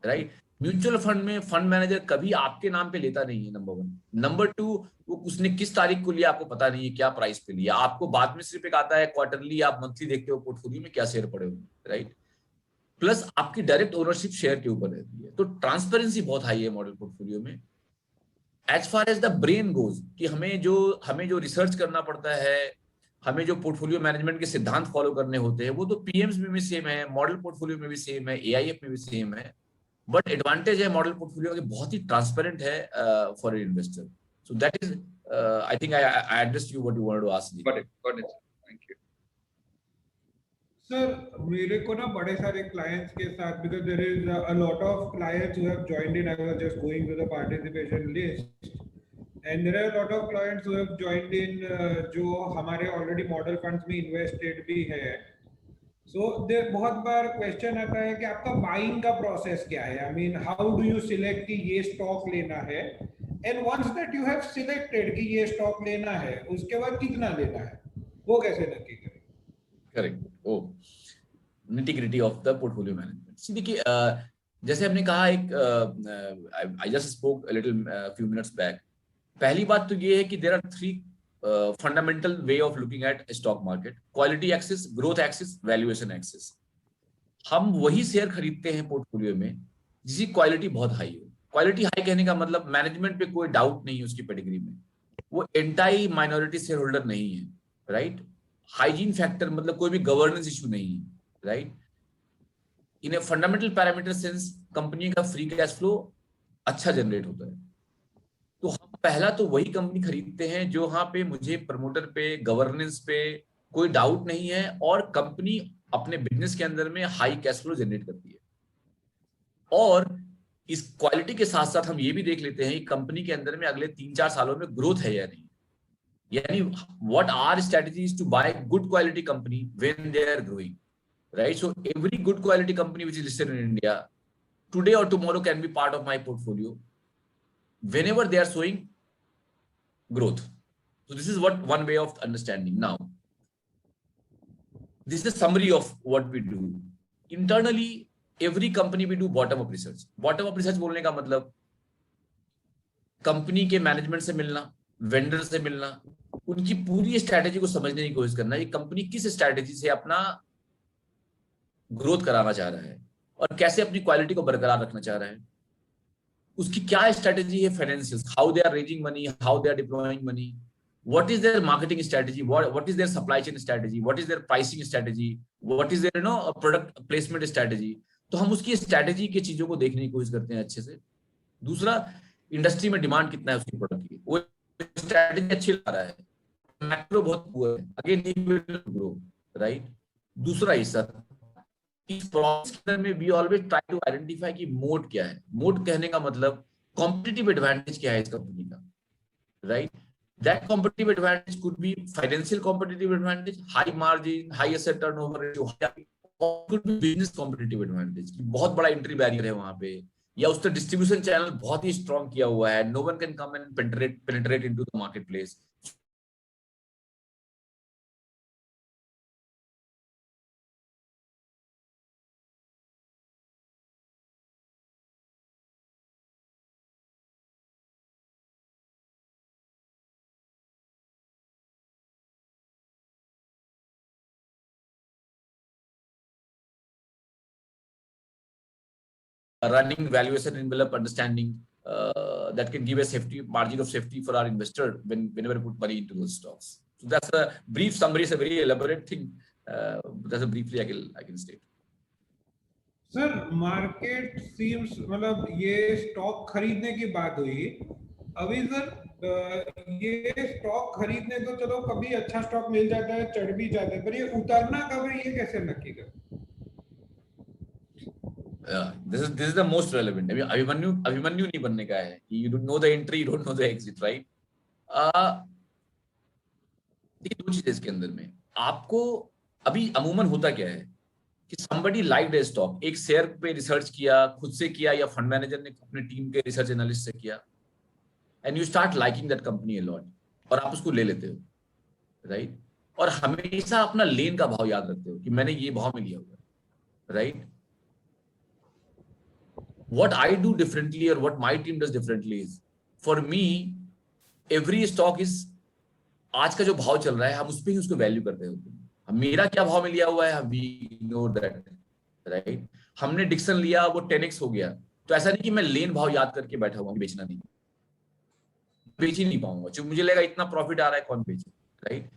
[SPEAKER 2] राइट। म्यूचुअल फंड में फंड मैनेजर कभी आपके नाम पे लेता नहीं है, नंबर 1। नंबर 2, वो उसने किस तारीख को लिया आपको पता नहीं है, क्या प्राइस पे लिया। आपको बाद में सिर्फ एक आता है क्वार्टरली, आप मंथली देखते हो पोर्टफोलियो में क्या शेयर पड़े हुए, राइट। प्लस आपकी डायरेक्ट ओनरशिप शेयर के ऊपर रहती है। तो ट्रांसपेरेंसी बहुत हाई है मॉडल पोर्टफोलियो में। As far as the brain goes, कि हमें जो रिसर्च करना पड़ता है, हमें जो पोर्टफोलियो मैनेजमेंट के सिद्धांत फॉलो करने होते हैं, वो तो पीएम्स में भी सेम है, मॉडल पोर्टफोलियो में भी सेम है, एआईएफ में भी सेम है। बट एडवांटेज है मॉडल पोर्टफोलियो के बहुत ही ट्रांसपेरेंट है for an investor. So that is I think I addressed you what you wanted to ask.
[SPEAKER 1] Got it. Thank you.
[SPEAKER 3] Sir मेरे को ना बड़े सारे क्लाइंट्स के साथ, because there is a lot of clients who have joined in, I was just going through the participation list, and there are lot of clients who have joined इन जो हमारे already model funds में invested भी है। So there बहुत बार question आता है कि आपका बाइंग का प्रोसेस क्या है, I mean how do you select कि ये स्टॉक लेना है, and once that you have selected कि ये स्टॉक लेना है, उसके बाद कितना लेना है, वो कैसे नक्की करें?
[SPEAKER 2] Correct. Oh nitty gritty of the portfolio management. See देखिए, जैसे हमने कहा, एक I just spoke a little few minutes back. पहली बात तो ये है कि there are 3 fundamental way of looking at stock market: quality axis, growth axis, valuation axis. हम वही शेयर खरीदते हैं पोर्टफोलियो में जिसकी क्वालिटी बहुत हाई हो। क्वालिटी हाई कहने का मतलब मैनेजमेंट पे कोई डाउट नहीं है उसकी पेडिग्री में, वो एंटाई माइनॉरिटी शेयर होल्डर नहीं है, राइट। हाइजीन फैक्टर मतलब कोई भी गवर्नेंस इशू नहीं है, right. In a fundamental parameter sense company का फ्री कैश फ्लो अच्छा जनरेट होता है। तो हम पहला तो वही कंपनी खरीदते हैं जो वहां पे मुझे प्रमोटर पे, गवर्नेंस पे कोई डाउट नहीं है, और कंपनी अपने बिजनेस के अंदर में हाई कैश फ्लो जनरेट करती है। और इस क्वालिटी के साथ साथ हम ये भी देख लेते हैं कि कंपनी के अंदर में अगले 3-4 सालों में ग्रोथ है या नहीं। यानी what our strategy is to buy good quality company when they are growing, right? So every good quality company which is listed in India today or tomorrow can be part of my portfolio whenever they are showing growth. So this is one way of understanding. Now this is a summary of what we do internally. Every company we do bottom up research. Bottom up research बोलने का मतलब company के management से मिलना, vendor से मिलना, उनकी पूरी स्ट्रैटेजी को समझने की कोशिश करना, ये कंपनी किस स्ट्रैटेजी से अपना ग्रोथ कराना चाह रहा है और कैसे अपनी क्वालिटी को बरकरार रखना चाह रहा है, उसकी क्या स्ट्रैटेजी है financial, how they are raising money, how they are deploying money, what is their marketing strategy, what is their supply chain strategy, what is their pricing strategy, what is their product placement strategy. तो हम उसकी strategy की चीजों को देखने की कोशिश करते हैं अच्छे से। दूसरा, इंडस्ट्री में डिमांड कितना है उसकी प्रोडक्ट की, वो स्ट्रैटेजी अच्छी ला रहा है, मैक्रो बहुत पुअर है, again he will grow, right. दूसरा हिस्सा, इस प्रोसेस के अंदर में we always try to identify कि मोड क्या है। मोड कहने का मतलब कॉम्पिटिटिव एडवांटेज क्या है इस कंपनी का, right. That competitive advantage could be financial competitive advantage, high margin, high asset turnover ratio, or could be business competitive advantage. बहुत बड़ा entry barrier है वहां पे, या उसका distribution channel बहुत ही strong किया हुआ है. No one can come and penetrate into the marketplace. Running valuation envelope understanding that can give a safety margin of safety for our investor whenever we put money into those stocks. So that's a brief summary. It's a very elaborate thing. That's a briefly I can state.
[SPEAKER 3] Sir market seems मतलब ये stock खरीदने की बात हुई अभी sir ये stock खरीदने तो चलो कभी अच्छा स्टॉक मिल जाता है चढ़ भी जाता है पर ये उतरना कब है ये कैसे नक्की कर
[SPEAKER 2] this is the most relevant. Abhimanyu नहीं बनने का है. You don't know the entry, you don't know the exit, right? देखिए दो चीजें इसके अंदर में. आपको अभी अमूमन होता क्या है कि somebody liked a stock, एक शेयर पे रिसर्च किया, खुद से किया या फंड मैनेजर ने अपने टीम के रिसर्च एनालिस्ट से किया, and you start liking that company a lot, और आप उसको ले लेते हो, right? और हमेशा अपना लेन का भाव याद रखते हो कि मैंने ये भाव में लिया हुआ, right? What I do differently or what my team does differently is, for me, every stock is आज का जो भाव चल रहा है हम उस पे ही उसको वैल्यू करते हैं. मेरा क्या भाव में लिया हुआ है, we know that, right? हमने डिक्सन लिया वो 10x हो गया, तो ऐसा नहीं कि मैं लेन भाव याद करके बैठा हुआ बेचना नहीं, बेच ही नहीं पाऊंगा क्योंकि मुझे लगा इतना प्रॉफिट आ रहा है कौन बेचे, right?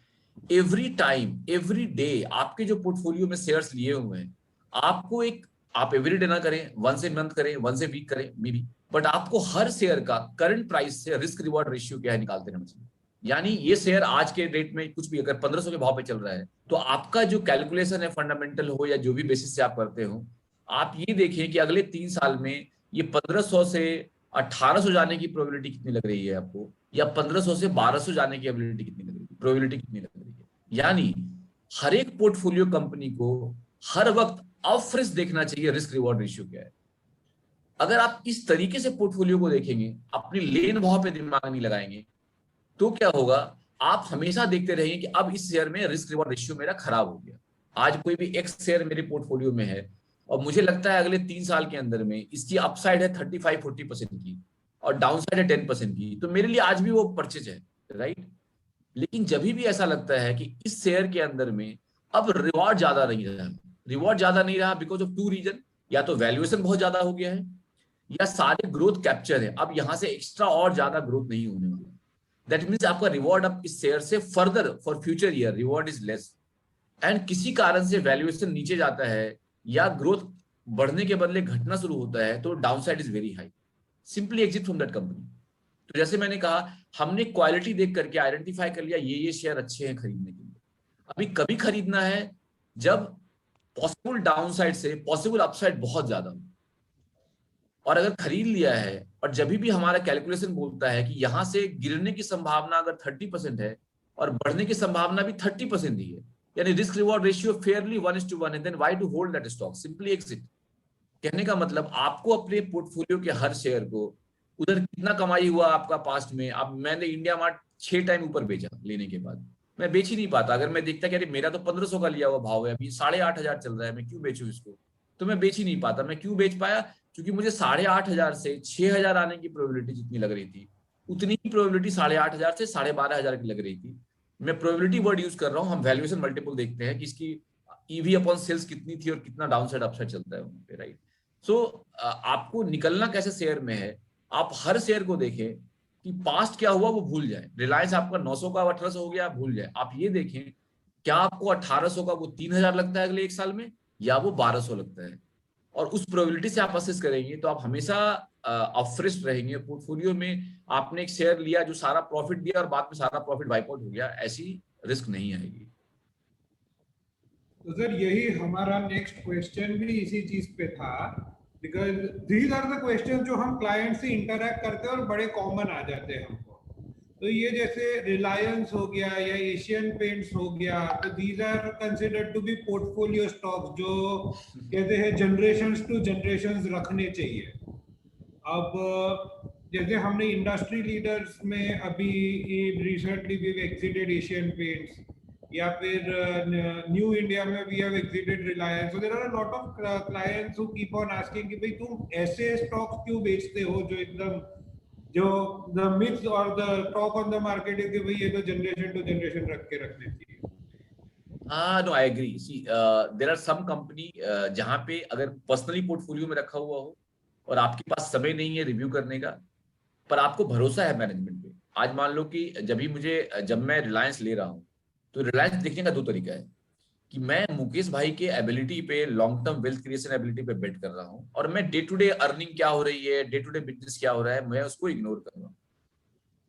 [SPEAKER 2] Every time every day आपके जो पोर्टफोलियो में शेयर्स लिए हुए हैं, आपको एक आप एवरी डे ना करें, वंस ए मंथ करें, वंस ए वीक करें मे बी, बट आपको हर शेयर का करंट प्राइस से रिस्क रिवॉर्ड रेशियो क्या है निकालते रहना चाहिए. यानी ये शेयर आज के रेट में कुछ भी अगर 1500 के भाव पे चल रहा है तो आपका जो कैलकुलेशन है फंडामेंटल हो या जो भी बेसिस से आप करते हो, आप ये देखें कि अगले 3 साल में ये 1500 से 1800 जाने की प्रोबेबिलिटी कितनी लग रही है आपको, या 1500 से 1200 जाने की प्रोबेबिलिटी कितनी लग रही है. यानी हर एक पोर्टफोलियो कंपनी को हर वक्त अपफ्रेश देखना चाहिए रिस्क रिवॉर्ड रेशियो क्या है. अगर आप इस तरीके से पोर्टफोलियो को देखेंगे, अपनी लेन भाव पे दिमाग नहीं लगाएंगे, तो क्या होगा, आप हमेशा देखते रहेंगे कि अब इस शेयर में रिस्क रिवॉर्ड रेशियो मेरा खराब हो गया. आज कोई भी एक्स शेयर मेरे पोर्टफोलियो में है और मुझे लगता है अगले 3 साल के अंदर में इसकी अपसाइड है 35-40% की और डाउनसाइड है 10% की, तो मेरे लिए आज भी वो परचेज है, राइट? लेकिन जब भी ऐसा लगता है कि इस शेयर के अंदर में अब रिवॉर्ड ज्यादा नहीं रहा बिकॉज ऑफ 2 रीजन, या तो वैल्यूएशन बहुत ज्यादा हो गया है या सारे ग्रोथ कैप्चर है, अब यहां से एक्स्ट्रा और ज्यादा ग्रोथ नहीं होने वाला. दैट मीन्स आपका रिवॉर्ड अब इस शेयर से further for future year reward is less, and किसी कारण से वैल्यूएशन नीचे जाता है या ग्रोथ बढ़ने के बदले घटना शुरू होता है तो downside is very high. Simply exit from that company. तो जैसे मैंने कहा, हमने क्वालिटी देख करके आइडेंटिफाई कर लिया ये शेयर अच्छे हैं खरीदने के लिए. अभी कभी खरीदना है जब पॉसिबल डाउनसाइड से पॉसिबल अपसाइड बहुत ज्यादा हो, और अगर खरीद लिया है और जब भी हमारा कैलकुलेशन बोलता है कि यहां से गिरने की संभावना अगर 30% है और बढ़ने की संभावना भी 30% ही है, यानी रिस्क रिवॉर्ड रेशियो फेयरली 1:1 है, then why to hold that stock, simply exit. कहने का मतलब आपको अपने पोर्टफोलियो के हर शेयर को उधर कितना कमाई हुआ आपका पास्ट में, अब मैंने इंडिया मार्ट 6 टाइम ऊपर बेचा लेने के बाद, मैं बेच ही नहीं पाता. अगर मैं देखता कि अरे मेरा तो 1500 का लिया हुआ भाव है, अभी 8500 चल रहा है, मैं क्यों बेचूं इसको, तो मैं बेच ही नहीं पाता. मैं क्यों बेच पाया, क्योंकि मुझे 8500 से 6000 आने की प्रोबेबिलिटी जितनी लग रही थी उतनी ही प्रोबेबिलिटी 8500 से 12500 की लग रही थी. मैं प्रोबेबिलिटी वर्ड यूज कर रहा हूँ. हम वैल्यूएशन मल्टीपल देखते हैं कि इसकी ईवी अपॉन सेल्स कितनी थी और कितना डाउनसाइड अपसाइड चलता है वहां पे, राइट? सो आपको निकलना कैसे शेयर में है, आप हर शेयर को देखें कि पास्ट क्या हुआ वो भूल जाए. रिलायंस आपका 900 का 1800 हो गया, भूल जाए. आप ये देखें क्या आपको 1800 का वो 3000 लगता है अगले 1 साल में, या वो 1200 लगता है, और उस प्रोबेबिलिटी से आप असेस करेंगे तो आप हमेशा अपफ्रेश रहेंगे. पोर्टफोलियो में आपने एक शेयर लिया जो सारा प्रॉफिट दिया और बाद में सारा प्रॉफिट वाइप आउट हो गया, ऐसी रिस्क नहीं आएगी.
[SPEAKER 3] तो सर यही हमारा नेक्स्ट क्वेश्चन भी इसी चीज पे था, because these are the question जो हम क्लाइंट से इंटरेक्ट करते हैं और बड़े कॉमन आ जाते हैं हमको. तो ये जैसे रिलायंस हो गया या एशियन पेंट्स हो गया, तो these are considered to be portfolio stock जो कहते हैं जनरेशंस टू जनरेशंस रखने चाहिए। अब जैसे हमने इंडस्ट्री लीडर्स में अभी recently we exited Asian Paints, या फिर न्यू इंडिया में we have exited Reliance. So there are a lot of clients who keep on asking कि भाई तुम ऐसे स्टॉक्स क्यों बेचते हो जो एकदम, जो द मिथ और the talk on the market है कि भाई ये तो जनरेशन टू जनरेशन रख के रखने चाहिए।
[SPEAKER 2] No I agree. See there are some company जहां पे अगर पर्सनली पोर्टफोलियो में रखा हुआ हो और आपके पास समय नहीं है रिव्यू करने का, पर आपको भरोसा है मैनेजमेंट पे। आज मान लो कि जब मैं रिलायंस ले रहा हूँ, तो रिलायंस देखने का दो तरीका है कि मैं मुकेश भाई के एबिलिटी पे, long term wealth creation ability पे बेट कर रहा हूँ, और मैं डे टू डे अर्निंग क्या हो रही है, डे टू डे बिजनेस क्या हो रहा है, मैं उसको इग्नोर कर रहा हूँ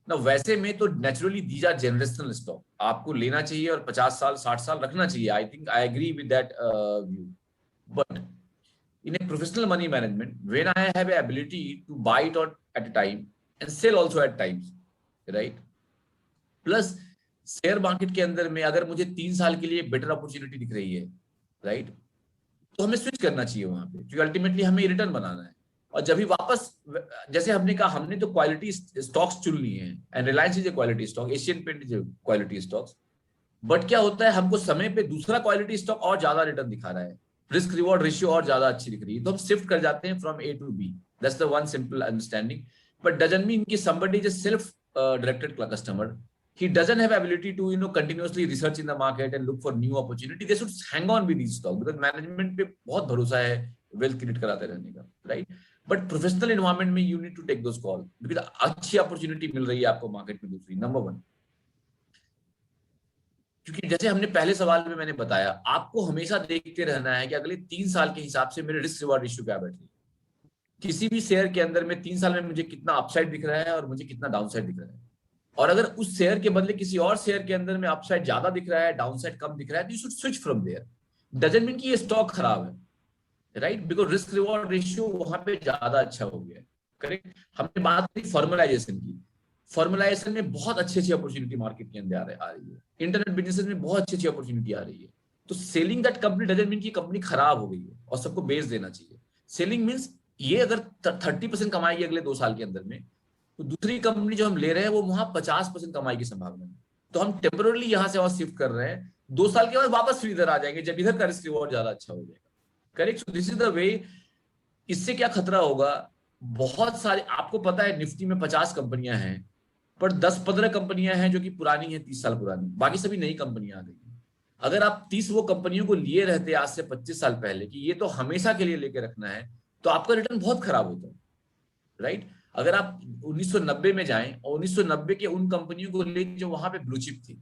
[SPEAKER 2] ना। वैसे में तो naturally these are generational stock, आपको लेना चाहिए और 50 साल 60 साल रखना चाहिए। I think I agree with that view. But in a professional money management, when I have a ability to buy it on at a time and sell also at times, right? Plus share market के अंदर में अगर मुझे 3 साल के लिए better opportunity दिख रही है, राइट, तो हमें स्विच करना चाहिए वहां पे, क्योंकि अल्टीमेटली हमें रिटर्न बनाना है। और जब भी वापस, जैसे हमने कहा, हमने तो क्वालिटी स्टॉक्स चुन लिए हैं, and Reliance is a quality stock, Asian paint is a quality stocks. But क्या होता है, हमको समय पे दूसरा क्वालिटी स्टॉक और ज्यादा रिटर्न दिखा रहा है, रिस्क रिवॉर्ड रेशियो और ज्यादा अच्छी दिख रही है, तो हम शिफ्ट कर जाते हैं from A to B. That's the one simple understanding. But doesn't mean कि somebody is a self directed customer, he doesn't have ability to continuously research in the market and look for new opportunity, they should hang on with these stock because management पे बहुत भरोसा है wealth create कराते रहने का, right. But professional environment में you need to take those call, because अच्छी opportunity मिल रही है आपको मार्केट में। दूसरी, नंबर वन, क्योंकि जैसे हमने पहले सवाल में मैंने बताया, आपको हमेशा देखते रहना है कि अगले 3 साल के हिसाब से मेरे रिस्क रिवॉर्ड रेशियो क्या बैठ रही है। किसी भी शेयर के अंदर में 3 साल में मुझे कितना अपसाइड दिख रहा है और मुझे कितना डाउनसाइड दिख रहा है। और अगर उस शेयर के बदले किसी और शेयर के अंदर में अपसाइड ज्यादा दिख रहा है, डाउनसाइड कम दिख रहा है, तो you should switch from there. Doesn't mean कि ये स्टॉक खराब है, right, because risk reward ratio वहां पे ज्यादा अच्छा हो गया है, करेक्ट। हमने बात की फॉर्मलाइजेशन की, फॉर्मलाइजेशन में बहुत अच्छी अच्छी अपॉर्चुनिटी मार्केट के अंदर आ रही है, इंटरनेट बिजनेस में बहुत अच्छी अच्छी अपॉर्चुनिटी आ रही है। तो selling that company doesn't mean कि कंपनी खराब हो गई है और सबको बेच देना चाहिए। सेलिंग मीन्स ये अगर 30% कमाएगी अगले 2 साल के अंदर में, तो दूसरी कंपनी जो हम ले रहे हैं वो वहां 50% कमाई की संभावना है, तो हम टेम्पररी यहां से और शिफ्ट कर रहे हैं। 2 साल के बाद वापस फिर इधर आ जाएंगे जब इधर का रिस्क रिवॉर्ड ज्यादा अच्छा हो जाएगा, correct. So this is the way. इससे क्या खतरा होगा, बहुत सारे, आपको पता है निफ्टी में 50 कंपनियां हैं, पर 10-15 कंपनियां हैं जो कि पुरानी है, 30 साल पुरानी, बाकी सभी नई कंपनियां आ गई हैं। अगर आप 30 वो कंपनियों को लिए रहते आज से 25 साल पहले कि ये तो हमेशा के लिए लेके रखना है, तो आपका रिटर्न बहुत खराब होता है, राइट। अगर आप 1990 में जाएं और 1990 के उन कंपनियों को ले जो वहां पे ब्लू चिप थी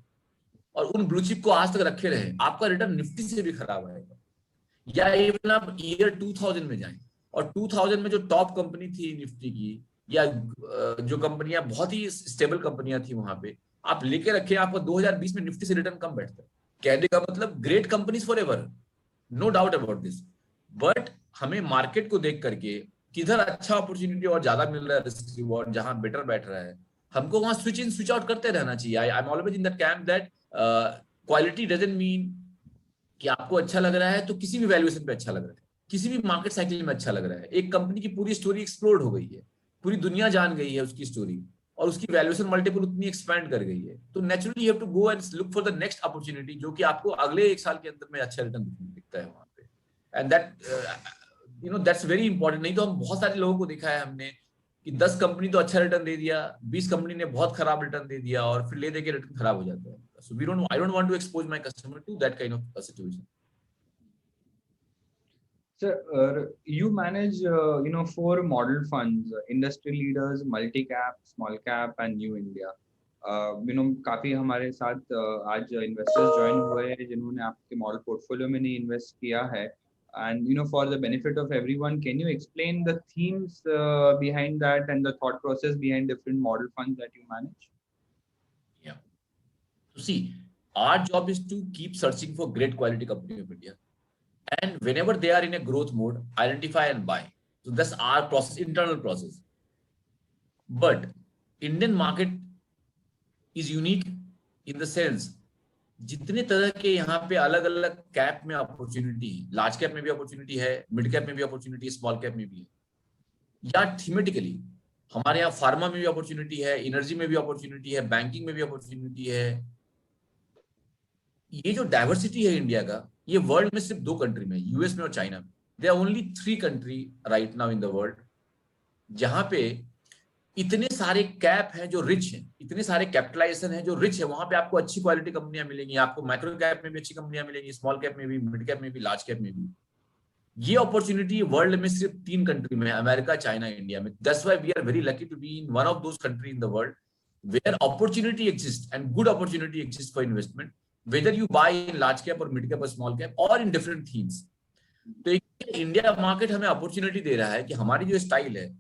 [SPEAKER 2] और उन ब्लू चिप को आज तक रखे रहे, आपका रिटर्न निफ्टी से भी खराब आएगा। या इवन आप ईयर 2000 में जाएं और 2000 में जो टॉप कंपनी थी निफ्टी की, या जो कंपनियां बहुत ही स्टेबल कंपनियां थी वहां पे, आप लेके रखे, आपको 2020 में निफ्टी से रिटर्न कम बैठता है। कहने का मतलब great companies forever, no doubt about this. But हमें मार्केट को देख करके किधर अच्छा अपॉर्चुनिटी और ज्यादा मिल रहा है, रिस्क रिवॉर्ड जहां बेटर बैठ रहा है, हमको वहां स्विच इन स्विच आउट करते रहना चाहिए। I am always in that camp that quality doesn't mean कि आपको अच्छा लग रहा है तो किसी भी वैल्यूएशन पे अच्छा लग रहा है, किसी भी मार्केट साइकिल में अच्छा लग रहा है। एक कंपनी की पूरी स्टोरी एक्सप्लोर हो गई है, पूरी दुनिया जान गई है उसकी स्टोरी, और उसकी वैल्यूएशन मल्टीपल उतनी एक्सपैंड कर गई है, तो naturally you have to go and look for the next opportunity जो कि आपको अगले 1 साल के अंदर में अच्छा रिटर्न दिखता है वहां पे। And that that's very important. नहीं तो हम बहुत सारे लोगों को देखा है हमने कि 10 कंपनी तो अच्छा रिटर्न दे दिया, 20 कंपनी ने बहुत खराब रिटर्न दे दिया, और फिर ले दे के रिटर्न खराब हो जाता है। So I don't want to expose my customer to that kind of situation.
[SPEAKER 1] Sir, you manage, 4 model funds: industry leaders, multi-cap, small cap, and New India. काफी हमारे साथ आज इन्वेस्टर्स ज्वाइन हुए हैं जिन्होंने आपके मॉडल पोर्टफोलियो में नहीं इन्वेस्ट किया है. And for the benefit of everyone, can you explain the themes behind that and the thought process behind different model funds that you manage?
[SPEAKER 2] Yeah. So see, our job is to keep searching for great quality company of India. And whenever they are in a growth mode, identify and buy. So that's our process, internal process. But Indian market is unique in the sense जितने तरह के यहाँ पे अलग अलग cap में opportunity है, large cap में भी अपॉर्चुनिटी है, मिड कैप में भी अपॉर्चुनिटी है, स्मॉल कैप में भी है, या थीमेटिकली हमारे यहाँ फार्मा में भी अपॉर्चुनिटी है, एनर्जी में भी अपॉर्चुनिटी है, बैंकिंग में भी अपॉर्चुनिटी है। ये जो डाइवर्सिटी है इंडिया का, ये वर्ल्ड में सिर्फ 2 कंट्री में, यूएस में और चाइना में। There are only 3 country right now in the world जहां पे इतने सारे कैप हैं जो रिच हैं, इतने सारे कैपिटलाइजेशन हैं जो रिच है। वहां पे आपको अच्छी क्वालिटी कंपनियां मिलेंगी, आपको माइक्रो कैप में भी अच्छी कंपनियां मिलेंगी, स्मॉल कैप में भी, मिड कैप में भी, लार्ज कैप में भी। ये अपॉर्चुनिटी वर्ल्ड में सिर्फ 3 कंट्री में है, अमेरिका, चाइना, इंडिया में। That's why we are very lucky to be in one of those country in the world where opportunity exist and good opportunity exist for investment, whether you buy in large cap और mid cap और small cap और in different themes. तो India market हमें opportunity दे रहा है कि हमारी जो स्टाइल है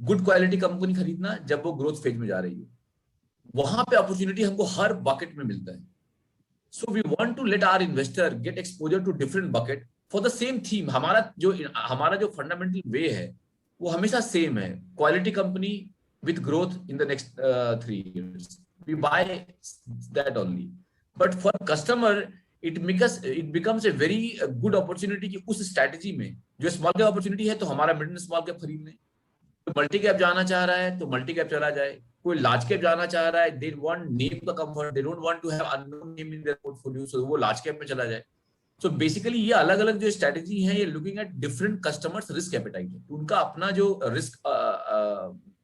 [SPEAKER 2] गुड क्वालिटी कंपनी खरीदना जब वो ग्रोथ फेज में जा रही है, वहां पे अपॉर्चुनिटी हमको हर बकेट में मिलता है। So we want to let our investor get exposure to different bucket for the same theme. हमारा जो फंडामेंटल वे है वो हमेशा सेम है, quality company with growth in the next 3 years, we buy that only. But for customer it becomes a very good opportunity कि उस strategy में जो स्मॉल कैप अपॉर्चुनिटी है तो हमारा मिड एंड स्मॉल कैप खरीद लें, कोई मल्टी कैप जाना चाह रहा है तो मल्टी कैप चला जाए, कोई लार्ज कैप जाना चाह रहा है, दे वांट नेम का comfort, they don't want to have unknown name in their portfolio, so वो लार्ज कैप में चला जाए। सो बेसिकली ये अलग अलग जो स्ट्रेटेजी है, ये looking at different customers risk appetite है, उनका अपना जो रिस्क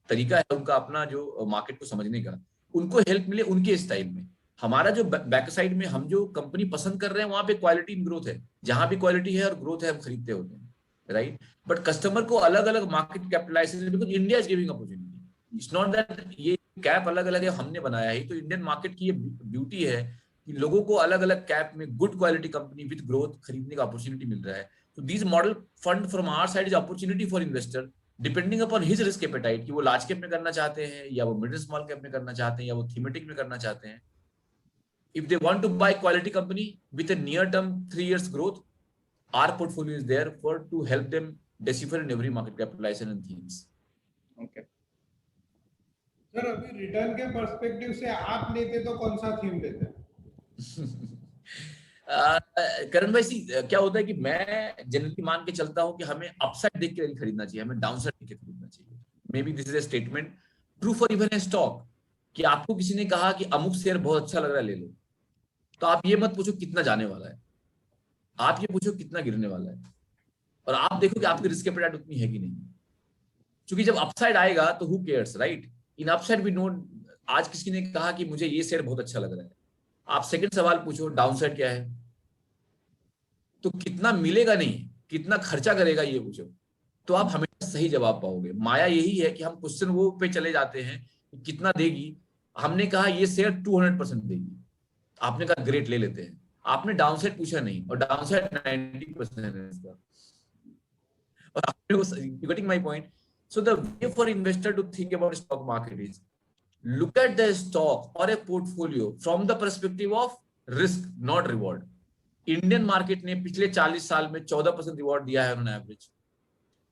[SPEAKER 2] तरीका है, उनका अपना जो मार्केट को समझने का, उनको हेल्प मिले उनके स्टाइल में। हमारा जो बैक साइड में हम जो कंपनी पसंद कर रहे हैं वहां पे क्वालिटी इन ग्रोथ है, जहां भी क्वालिटी है और ग्रोथ है हम खरीदते होते हैं, राइट। बट कस्टमर को अलग अलग market capitalisation, because India is giving opportunity, it's not that ये कैप अलग अलग है हमने बनाया है। तो इंडियन मार्केट की ये ब्यूटी है कि लोगों को अलग अलग कैप में good quality company with growth खरीदने का अपॉर्चुनिटी मिल रहा है। तो this model fund from our side is opportunity for investor depending upon his risk appetite, कि वो लार्ज कैप में करना चाहते हैं या वो मिड स्मॉल कैप में करना चाहते हैं या वो थीमेटिक में करना चाहते हैं। If they want to buy quality company with a near-term 3 years growth, our portfolio is there to help them decipher in every market capitalization and themes.
[SPEAKER 1] Okay.
[SPEAKER 3] Sir अभी रिटर्न के पर्सपेक्टिव से आप लेते तो कौन सा थीम लेते?
[SPEAKER 2] करण भाई सी क्या होता है कि मैं जनरली मान के चलता हूं कि हमें अपसाइड देख के नहीं खरीदना चाहिए, हमें डाउनसाइड देख के खरीदना चाहिए। May be this is a statement true for even a stock, कि आपको किसी ने कहा कि अमुक शेयर बहुत अच्छा लग रहा है ले लो, तो आप ये मत पूछो कितना जाने वाला है, आप ये पूछो कितना गिरने वाला है, और आप देखो कि आपकी रिस्क एपेटाइट उतनी है कि नहीं। क्योंकि जब अपसाइड आएगा तो who cares, right. In upside we know, आज किसी ने कहा कि मुझे ये शेयर बहुत अच्छा लग रहा है, आप सेकंड सवाल पूछो डाउनसाइड क्या है, तो कितना मिलेगा नहीं, कितना खर्चा करेगा ये पूछो, तो आप हमेशा सही जवाब पाओगे। माया यही है कि हम क्वेश्चन वो पे चले जाते हैं कि कितना देगी। हमने कहा ये शेयर 200% देगी, आपने कहा ग्रेट ले लेते हैं, आपने डाउनसाइड पूछा नहीं, और डाउनसाइड 90% है इसका, और आपने वो, you getting my point. So the way for investor to think about stock market is look at the stock और a portfolio from the perspective of risk not reward. Indian market ने पिछले 40 साल में 14% रिवॉर्ड दिया है on average,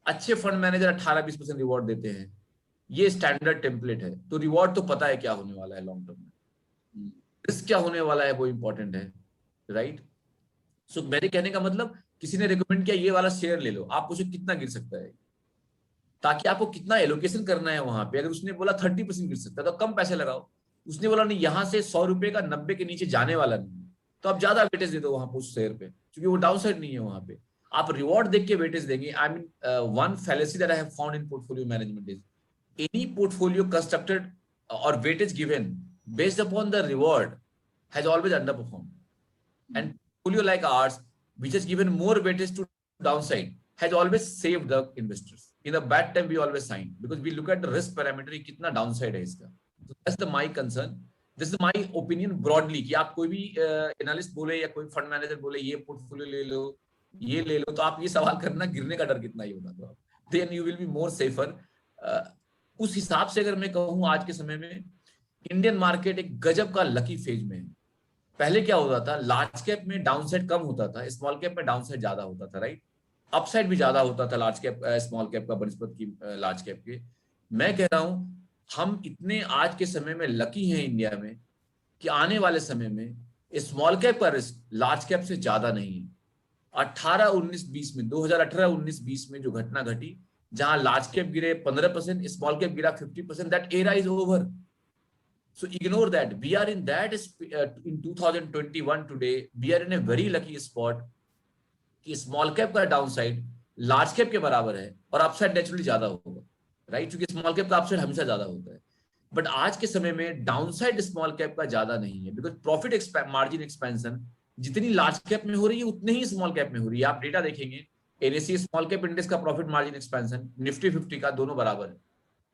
[SPEAKER 2] अच्छे fund manager 18-20% reward देते हैं, ये स्टैंडर्ड टेम्पलेट है। तो रिवॉर्ड तो पता है क्या होने वाला है लॉन्ग टर्म में, रिस्क क्या होने वाला है वो इंपॉर्टेंट है, राइट। सो मेरे कहने का मतलब, किसी ने रिकमेंड किया ये वाला शेयर ले लो, आप पूछो कितना गिर सकता है, ताकि आपको कितना एलोकेशन करना है वहां पे। अगर उसने बोला 30% गिर सकता है तो कम पैसे लगाओ, उसने बोला नहीं यहां से 100 रुपए का 90 के नीचे जाने वाला नहीं, तो आप ज्यादा वेटेज दे दो वहां पर उस शेयर पे, क्योंकि वो डाउन साइड नहीं है वहां पे। आप रिवॉर्ड देख के वेटेज देंगे। I mean one fallacy that I have found in portfolio management is any portfolio constructed और weightage given based upon the reward has always underperformed, and portfolio like ours which has given more weightage to downside has always saved the investors. In a bad time we always sign because we look at the risk parameter, कितना downside है इसका। So that's the my concern, this is my opinion broadly, कि आप कोई भी analyst बोले या कोई फंड मैनेजर बोले ये पोर्टफोलियो ले लो ये ले लो, तो आप ये सवाल करना गिरने का डर कितना ही होगा, तो आप then you will be more safer। उस हिसाब से अगर मैं कहूँ आज के समय में इंडियन मार्केट एक गजब का लकी फेज में है। पहले क्या होता था, लार्ज कैप में डाउनसाइड कम होता था, स्मॉल कैप में डाउनसाइड ज्यादा होता था, राइट। अपसाइड भी ज्यादा होता था लार्ज कैप स्मॉल कैप का बनस्पत की लार्ज कैप के। मैं कह रहा हूं हम इतने आज के समय में लकी हैं इंडिया में कि आने वाले समय में स्मॉल कैप का रिस्क लार्ज कैप से ज्यादा नहीं है। 18-19-20 में 2018-19-20 में जो घटना घटी, जहां लार्ज कैप गिरे 15%, स्मॉल कैप गिरा 50%, that era is over. So ignore that. We are in that in 2021 today. We are in a very lucky spot कि स्मॉल कैप का डाउनसाइड लार्ज कैप के बराबर है और अपसाइड नेचुरली ज्यादा होगा, राइट? क्योंकि स्मॉल कैप का अपसाइड हमेशा ज्यादा होता है, बट आज के समय में डाउनसाइड स्मॉल कैप का ज्यादा नहीं है, बिकॉज प्रॉफिट मार्जिन एक्सपेंशन जितनी लार्ज कैप में हो रही है उतनी ही स्मॉल कैप में हो रही है. आप डेटा देखेंगे, एनएससी स्मॉल कैप इंडेक्स का प्रॉफिट मार्जिन एक्सपेंशन निफ्टी 50 का दोनों बराबर है.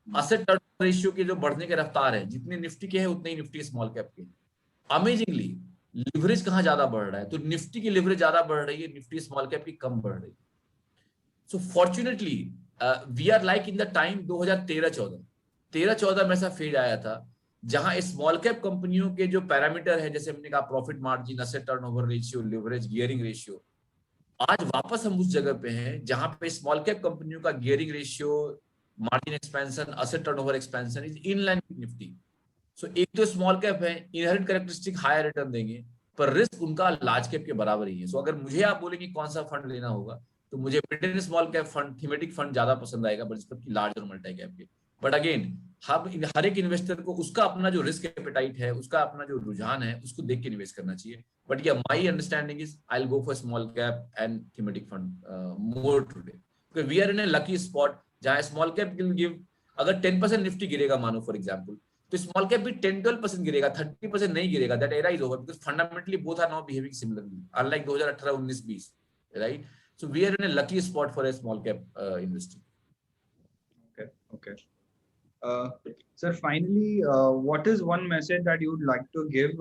[SPEAKER 2] असेट टर्नओवर रेशियो के जो बढ़ने के रफ्तार है, जितने निफ्टी के हैं उतने ही निफ्टी स्मॉल कैप के. अमेजिंगली लिवरेज कहां ज्यादा बढ़ रहा है, तो निफ्टी की लिवरेज ज्यादा बढ़ रही है, निफ्टी स्मॉल कैप की कम बढ़ रही है. So fortunately we are like in the time 2013-14 में ऐसा फेज आया था जहां स्मॉल कैप कंपनियों के जो पैरामीटर है, जैसे हमने कहा profit margin, asset turnover ratio, leverage, gearing ratio, आज वापस हम उस जगह पे हैं जहां पे स्मॉल कैप कंपनियों का gearing ratio, margin expansion, asset turnover expansion is in line with Nifty. So एक तो स्मॉल कैप है, इनहेरेंट कैरेक्टरिस्टिक हायर रिटर्न देंगे, पर रिस्क उनका लार्ज कैप के बराबर ही है. सो अगर मुझे आप बोलेंगे कौन सा फंड लेना होगा, तो मुझे mid and small cap fund, thematic fund ज्यादा पसंद आएगा बट लार्ज और मल्टी कैप के. बट अगेन हम हर एक इन्वेस्टर को उसका अपना जो रिस्क एपेटाइट है, उसका अपना जो रुझान है, उसको देख के निवेश करना चाहिए. बट या my understanding is I will go for small cap and thematic fund more today, because we are in a lucky spot जहां स्मॉल कैप विल गिव, अगर 10% निफ्टी गिरेगा मानो फॉर एग्जांपल, तो स्मॉल कैप भी 10-12% गिरेगा, 30% नहीं गिरेगा. That era is over because fundamentally both are now behaving similarly, unlike 2018-19-20, right? So we are in a lucky spot for a small cap investing.
[SPEAKER 1] Okay. Sir, finally, what is one message that you would like to give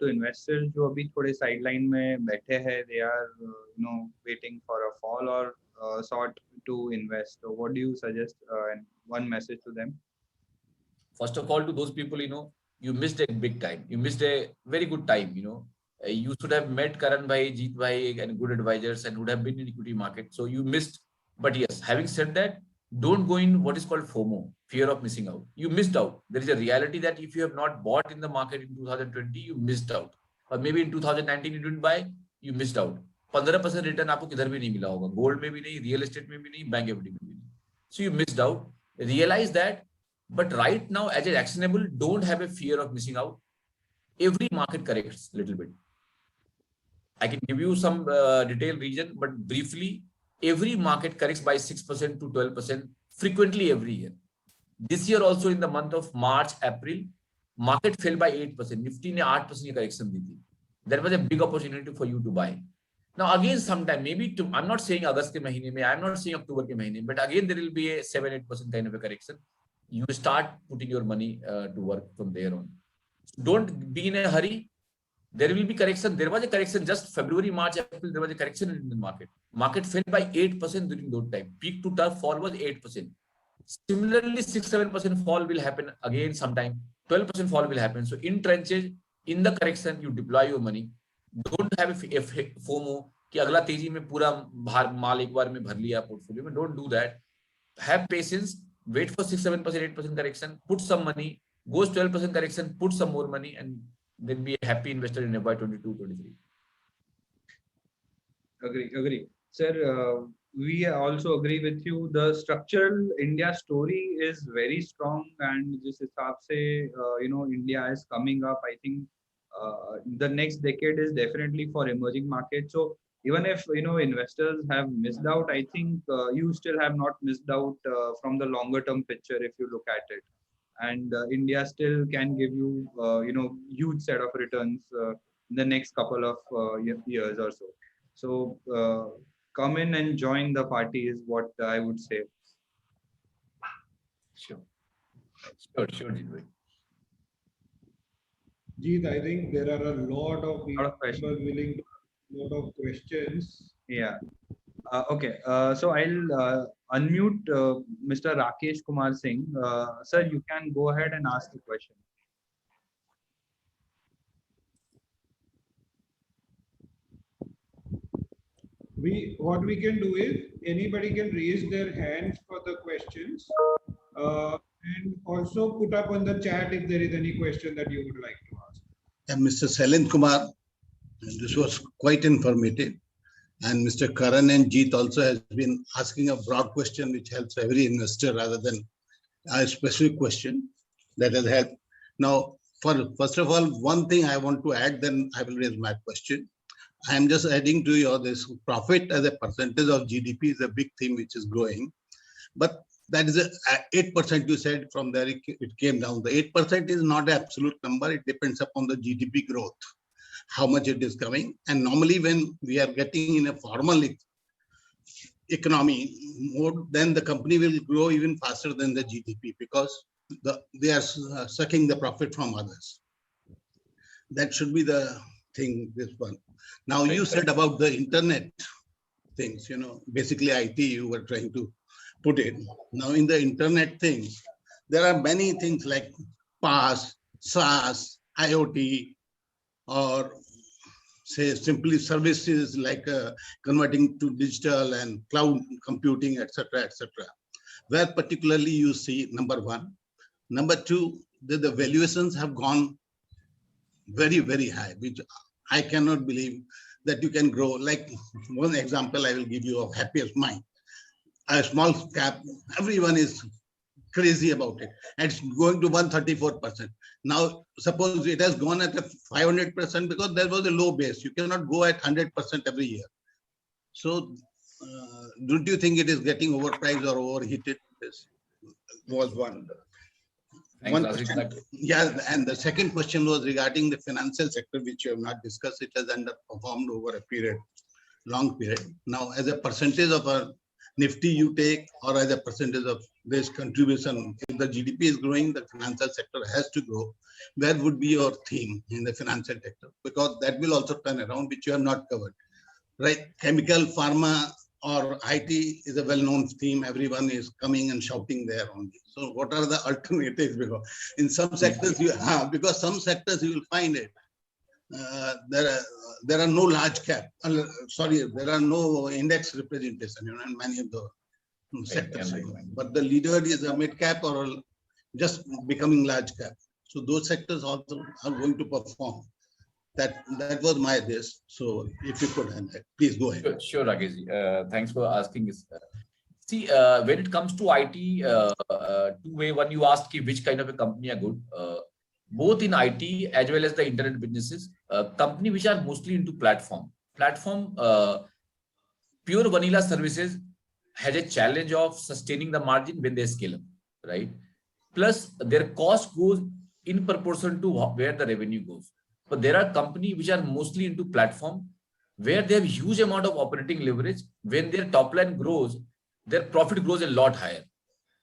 [SPEAKER 1] to investors जो अभी थोड़े sideline में बैठे हैं, they are waiting for a fall or sort to invest? So what do you suggest and one message to them?
[SPEAKER 2] First of all, to those people, you missed a big time. You missed a very good time. You should have met Karan bhai, Jeet bhai, and good advisors, and would have been in equity market. So you missed. But yes, having said that, don't go in what is called FOMO, fear of missing out. You missed out. There is a reality that if you have not bought in the market in 2020, you missed out. Or maybe in 2019 you didn't buy, you missed out. 15% return आपको किधर भी नहीं मिला होगा, gold में भी नहीं, real estate में भी नहीं, बैंक एफडी में भी नहीं. So you missed out. Realize that. But right now, as an actionable, don't have a fear of missing out. Every market corrects a little bit. I can give you some detailed reason, but briefly, every market corrects by 6% to 12% frequently every year. This year also in the month of March, April, market fell by 8%. Nifty ने 8% की correction दी थी. There was a big opportunity for you to buy. Now again, sometime maybe I'm not saying August के महीने में, I'm not saying October के महीने, but again there will be a 7-8% kind of a correction. You start putting your money to work from there on. Don't be in a hurry. There will be correction. There was a correction just February, March, April. There was a correction in the market. Market fell by 8% during that time. Peak to turf fall was 8%. Similarly, 6-7% fall will happen again sometime. 12% fall will happen. So in trenches, in the correction, you deploy your money. Don't have a FOMO कि अगला तेजी में पूरा माल एक बार में भर लिया portfolio में. Don't do that. Have patience. Wait for 6-7%, 8% correction. Put some money. Goes 12% correction. Put some more money and then be a happy investor in FY 22-23.
[SPEAKER 1] Agree. Sir, we also agree with you. The structural India story is very strong, and जिस हिसाब से India is coming up, I think the next decade is definitely for emerging markets. So even if investors have missed out, I think you still have not missed out from the longer term picture if you look at it. And India still can give you huge set of returns in the next couple of years or so. So come in and join the party is what I would say.
[SPEAKER 2] Sure, Jeet.
[SPEAKER 3] Jeet, I think there are a lot of people willing to lot of questions.
[SPEAKER 1] Yeah. Okay. So I'll unmute Mr. Rakesh Kumar Singh. Sir, you can go ahead and ask the question.
[SPEAKER 3] What we can do is anybody can raise their hands for the questions and also put up on the chat if there is any question that you would like to ask.
[SPEAKER 4] and Mr. Sailen Kumar. And this was quite informative. And Mr. Karan and Jeet also has been asking a broad question which helps every investor rather than a specific question that has helped. Now, first of all, one thing I want to add, then I will raise my question. I am just adding to your this profit as a percentage of GDP is a big thing which is growing, but that is a 8% you said. From there it came down. The 8% is not an absolute number. It depends upon the GDP growth, how much it is coming. And normally when we are getting in a formal economy mode, then the company will grow even faster than the GDP because they are sucking the profit from others. That should be the thing, this one. Now you said about the internet things, basically IT you were trying to put it. Now in the internet things, there are many things like PaaS, SaaS, IoT, or say simply services like converting to digital and cloud computing, etc., where particularly you see number one. Number two, the valuations have gone very, very high, which I cannot believe that you can grow. Like one example I will give you of Happiest Mind. A small cap, everyone is crazy about it. And it's going to 134%. Now, suppose it has gone at a 500% because there was a low base. You cannot go at 100% every year. So, don't you think it is getting overpriced or overheated? This was one. Yeah, and the second question was regarding the financial sector, which you have not discussed. It has underperformed over a long period. Now, as a percentage of a Nifty you take, or as a percentage of this contribution, if the GDP is growing, the financial sector has to grow. Where would be your theme in the financial sector? Because that will also turn around, which you have not covered. Right? Chemical, pharma, or IT is a well-known theme. Everyone is coming and shouting there only. So what are the alternatives? Because in some sectors you have, because some sectors you will find it. There are no large cap. There are no index representation in many of the sectors. But the leader is a mid cap or just becoming large cap. So those sectors also are going to perform. That was my this. So if you could, please go ahead.
[SPEAKER 2] Sure, Rakesh. Thanks for asking this. See, when it comes to IT, two-way, one you asked which kind of a company are good. Both in IT as well as the internet businesses, company which are mostly into platform, pure vanilla services has a challenge of sustaining the margin when they scale up, right? Plus their cost goes in proportion to where the revenue goes. But there are companies which are mostly into platform where they have huge amount of operating leverage. When their top line grows, their profit grows a lot higher.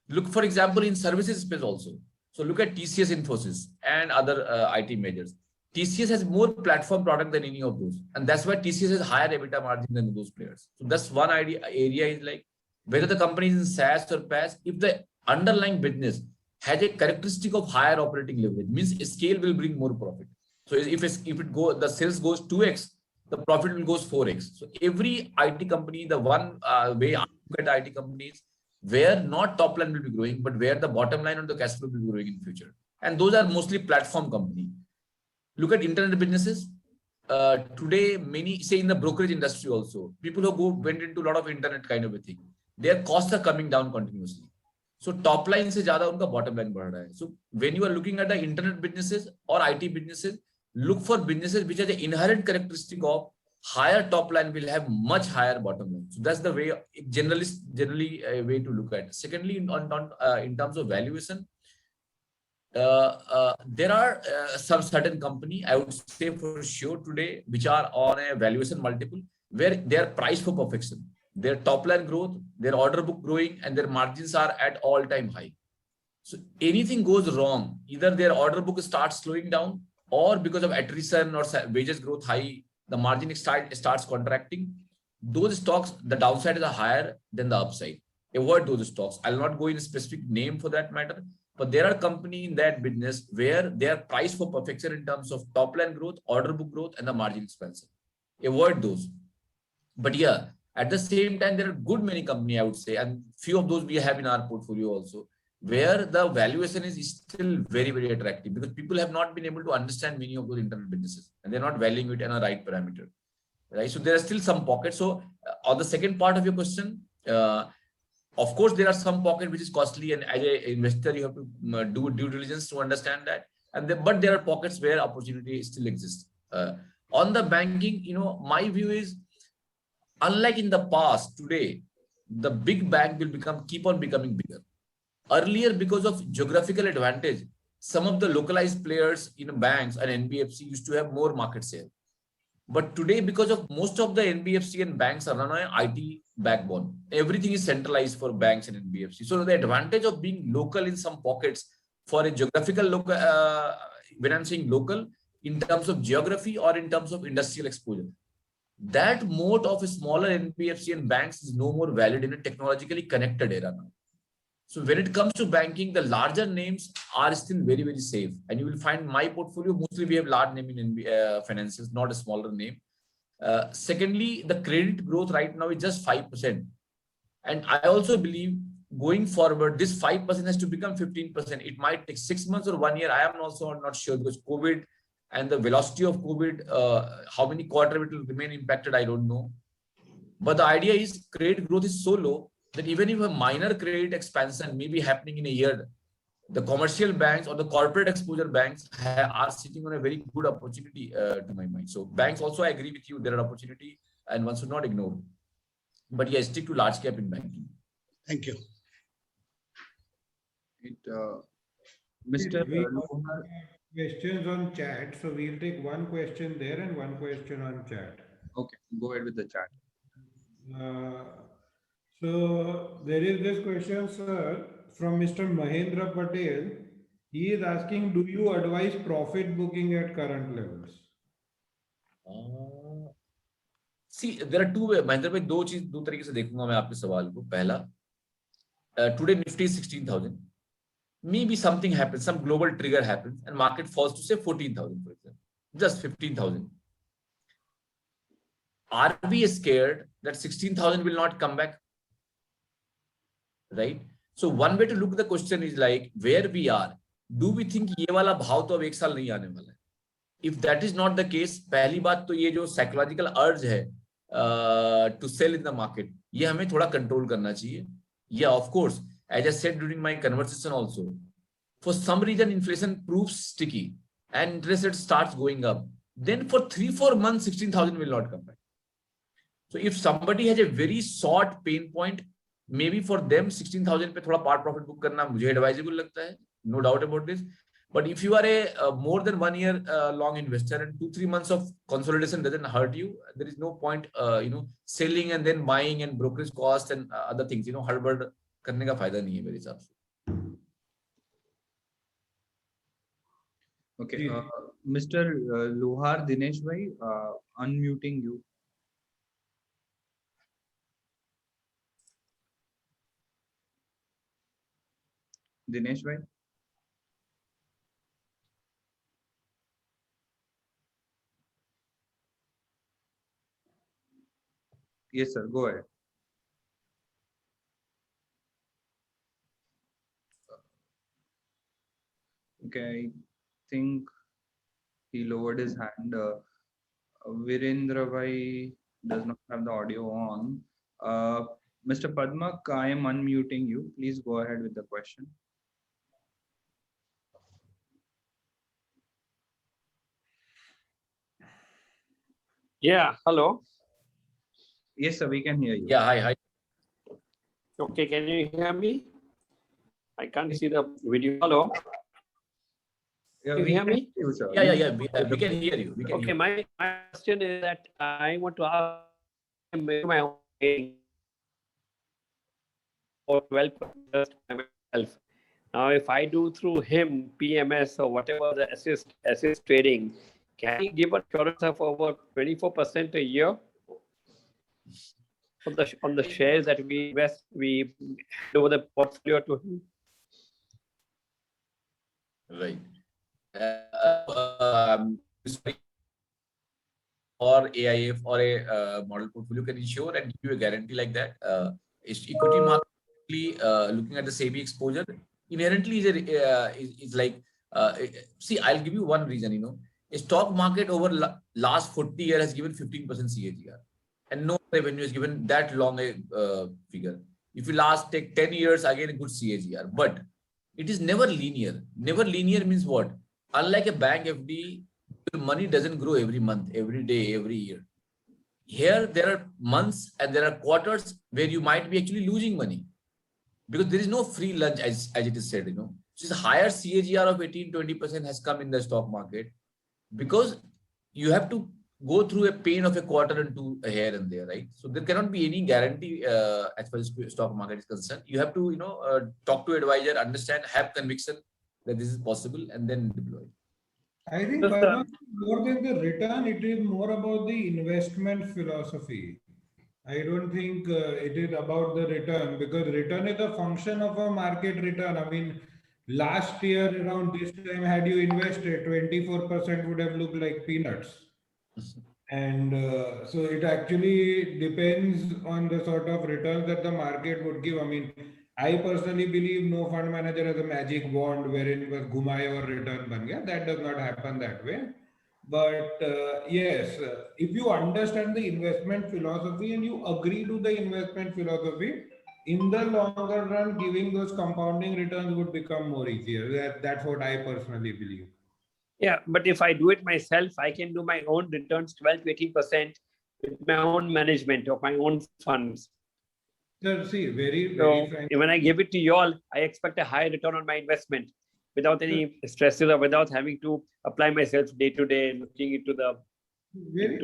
[SPEAKER 2] Look, for example, in services space also. So look at TCS, Infosys, and other IT majors. TCS has more platform product than any of those. And that's why TCS has higher EBITDA margin than those players. So that's one area is like whether the company is in SaaS or PaaS, if the underlying business has a characteristic of higher operating leverage, means scale will bring more profit. So if the sales goes 2x, the profit will goes 4x. So every IT company, the one way I look at IT companies, where not top line will be growing, but where the bottom line or the cash flow will be growing in future. And those are mostly platform company. Look at internet businesses. Today, many, say in the brokerage industry also, people who went into a lot of internet kind of a thing, their costs are coming down continuously. So top line se zyada unka bottom line बढ़ रहा है. So when you are looking at the internet businesses or IT businesses, look for businesses which have the inherent characteristic of higher top line will have much higher bottom line. So that's the way, generally a way to look at it. Secondly, in terms of valuation, there are some certain company, I would say for sure today, which are on a valuation multiple where they are priced for perfection. Their top line growth, their order book growing, and their margins are at all-time high. So anything goes wrong, either their order book starts slowing down, or because of attrition or wages growth high, the margin starts contracting. Those stocks, the downside is higher than the upside. Avoid those stocks. I'll not go in a specific name for that matter, but there are companies in that business where they are priced for perfection in terms of top line growth, order book growth, and the margin expansion. Avoid those. But yeah, at the same time, there are good many companies, I would say, and few of those we have in our portfolio also, where the valuation is still very, very attractive because people have not been able to understand many of those internet businesses and they're not valuing it in a right parameter, right? So there are still some pockets. So on the second part of your question, of course, there are some pockets which is costly, and as an investor, you have to do due diligence to understand that. But there are pockets where opportunity still exists. On the banking, my view is, unlike in the past, today the big bank will keep on becoming bigger. Earlier, because of geographical advantage, some of the localized players in banks and NBFC used to have more market share. But today, because of most of the NBFC and banks are run on an IT backbone, everything is centralized for banks and NBFC. So the advantage of being local in some pockets for a geographical local, when I'm saying local, in terms of geography or in terms of industrial exposure, that moat of a smaller NBFC and banks is no more valid in a technologically connected era now. So when it comes to banking, the larger names are still very, very safe. And you will find my portfolio, mostly we have large name in finances, not a smaller name. Secondly, the credit growth right now is just 5%. And I also believe going forward, this 5% has to become 15%. It might take 6 months or 1 year. I am also not sure because COVID and the velocity of COVID, how many quarters it will remain impacted, I don't know. But the idea is credit growth is so low that even if a minor credit expansion may be happening in a year, the commercial banks or the corporate exposure banks are sitting on a very good opportunity to my mind. So banks also, I agree with you, there are opportunity and one should not ignore. But yeah, stick to large cap in banking.
[SPEAKER 4] Thank you.
[SPEAKER 1] Mr.
[SPEAKER 3] We have questions on chat, so we'll take one question there and one question on chat.
[SPEAKER 1] Okay, go ahead with the chat.
[SPEAKER 3] So there is this question, sir, from Mr. Mahendra Patel. He is asking, do you advise profit booking at current levels?
[SPEAKER 2] See, there are two ways. Mahendra bhai, दो तरीके से देखूंगा मैं आपके सवाल को. पहला, today Nifty is 16,000. Maybe something happens, some global trigger happens, and market falls to say 14,000, for example, just 15,000. Are we scared that 16,000 will not come back? Right? So one way to look at the question is like, where we are, do we think ये वाला भाव तो अब एक साल नहीं आने वाला है? If that is not the case, पहली बात तो ये जो psychological urge है to sell in the market, ये हमें थोड़ा control करना चाहिए. Yeah, of course, as I said during my conversation also, for some reason inflation proves sticky and interest rate starts going up, then for 3-4 months 16,000 will not come back. So if somebody has a very short pain point, maybe for them 16,000 पे थोड़ा part profit book करना मुझे advisable लगता है, no doubt about this. But if you are a more than 1 year long investor and 2-3 months of consolidation doesn't hurt you, there is no point selling and then buying and brokerage cost and other things, हड़बड़ करने का फायदा नहीं है मेरे हिसाब से.
[SPEAKER 1] Okay, Mr. Lohar Dinesh bhai, unmuting you. Dinesh bhai. Yes, sir. Go ahead. Okay, I think he lowered his hand. Virendra bhai does not have the audio on. Mr. Padmak, I am unmuting you. Please go ahead with the question.
[SPEAKER 5] Yeah, hello.
[SPEAKER 1] Yes, sir, we can hear you.
[SPEAKER 2] Yeah, hi.
[SPEAKER 5] Okay, can you hear me? I can't see the video. Hello.
[SPEAKER 1] Yeah,
[SPEAKER 5] Can you hear me?
[SPEAKER 1] You, sir.
[SPEAKER 2] Yeah. We can hear you.
[SPEAKER 5] Okay, my question is that I want to ask my own for 12% myself. Now, if I do through him PMS or whatever the assist trading, can he give assurance of over 24% a year on the shares that we invest, we hand over the portfolio to him?
[SPEAKER 2] Right. Or AIF or a model portfolio can ensure and give you a guarantee like that. Equity market, looking at the SEBI exposure, inherently is like, see, I'll give you one reason, you know, a stock market over last 40 years has given 15% CAGR, and no revenue is given that long a figure. If you take 10 years, again, a good CAGR, but it is never linear. Never linear means what? Unlike a bank FD, your money doesn't grow every month, every day, every year. Here, there are months and there are quarters where you might be actually losing money, because there is no free lunch, as it is said, you know. So this higher CAGR of 18-20% has come in the stock market because you have to go through a pain of a quarter and two here and there, right? So there cannot be any guarantee as far as stock market is concerned. You have to, you know, talk to advisor, understand, have conviction that this is possible, and then deploy.
[SPEAKER 3] I think more than the return, it is more about the investment philosophy. I don't think it is about the return, because return is a function of a market return. I mean, last year around this time, had you invested, 24% would have looked like peanuts. And so it actually depends on the sort of return that the market would give. I mean, I personally believe no fund manager has a magic wand wherein it was ghumai or return ban gaya. That does not happen that way. But yes, if you understand the investment philosophy and you agree to the investment philosophy, in the longer run, giving those compounding returns would become more easier. That's what I personally believe.
[SPEAKER 5] Yeah, but if I do it myself, I can do my own returns 12 to 18% with my own management of my own funds.
[SPEAKER 3] Sir, see, very
[SPEAKER 5] So
[SPEAKER 3] frank.
[SPEAKER 5] when I give it to you all, I expect a high return on my investment without any stresses or without having to apply myself day to day, looking into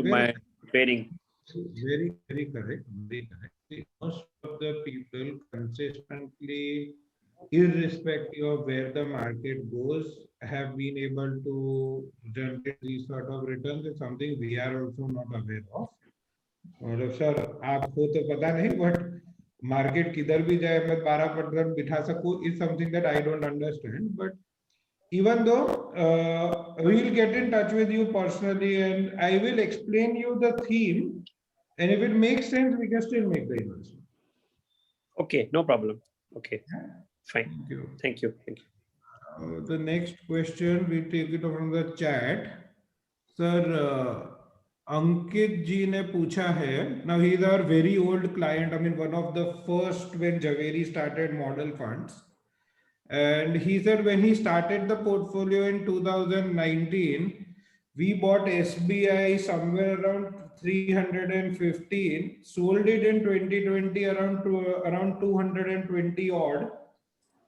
[SPEAKER 5] my trading.
[SPEAKER 3] Very correct. Very correct. See, most of the people consistently, irrespective of where the market goes, have been able to generate these sort of returns. Is something we are also not aware of. और sir आपको तो पता नहीं, but market किधर भी जाए मैं 12% बिठा सकूं is something that I don't understand. But even though we will get in touch with you personally and I will explain you the theme, and if it makes sense, we can still make the investment.
[SPEAKER 5] Okay, no problem. Okay, fine.
[SPEAKER 3] Thank you.
[SPEAKER 5] Thank you. Thank you.
[SPEAKER 3] The next question, we take it from the chat. Sir, Ankit ji ne pucha hai. Now he is our very old client. I mean, one of the first when Javeri started model funds. And he said when he started the portfolio in 2019, we bought SBI somewhere around 315, sold it in 2020 around 220 odd.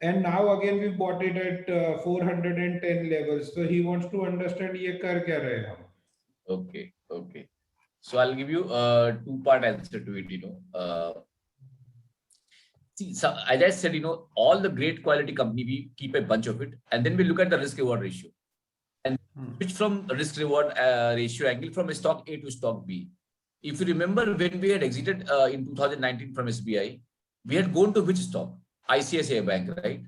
[SPEAKER 3] And now again we bought it at 410 levels. So he wants to understand ye kar kya rahe hum.
[SPEAKER 2] Okay. So I'll give you a two-part answer to it, you know. See, so as I said, you know, all the great quality company, we keep a bunch of it, and then we look at the risk-reward ratio, and switch from risk-reward ratio angle from stock A to stock B. If you remember, when we had exited in 2019 from SBI, we had gone to which stock? ICICI Bank, right?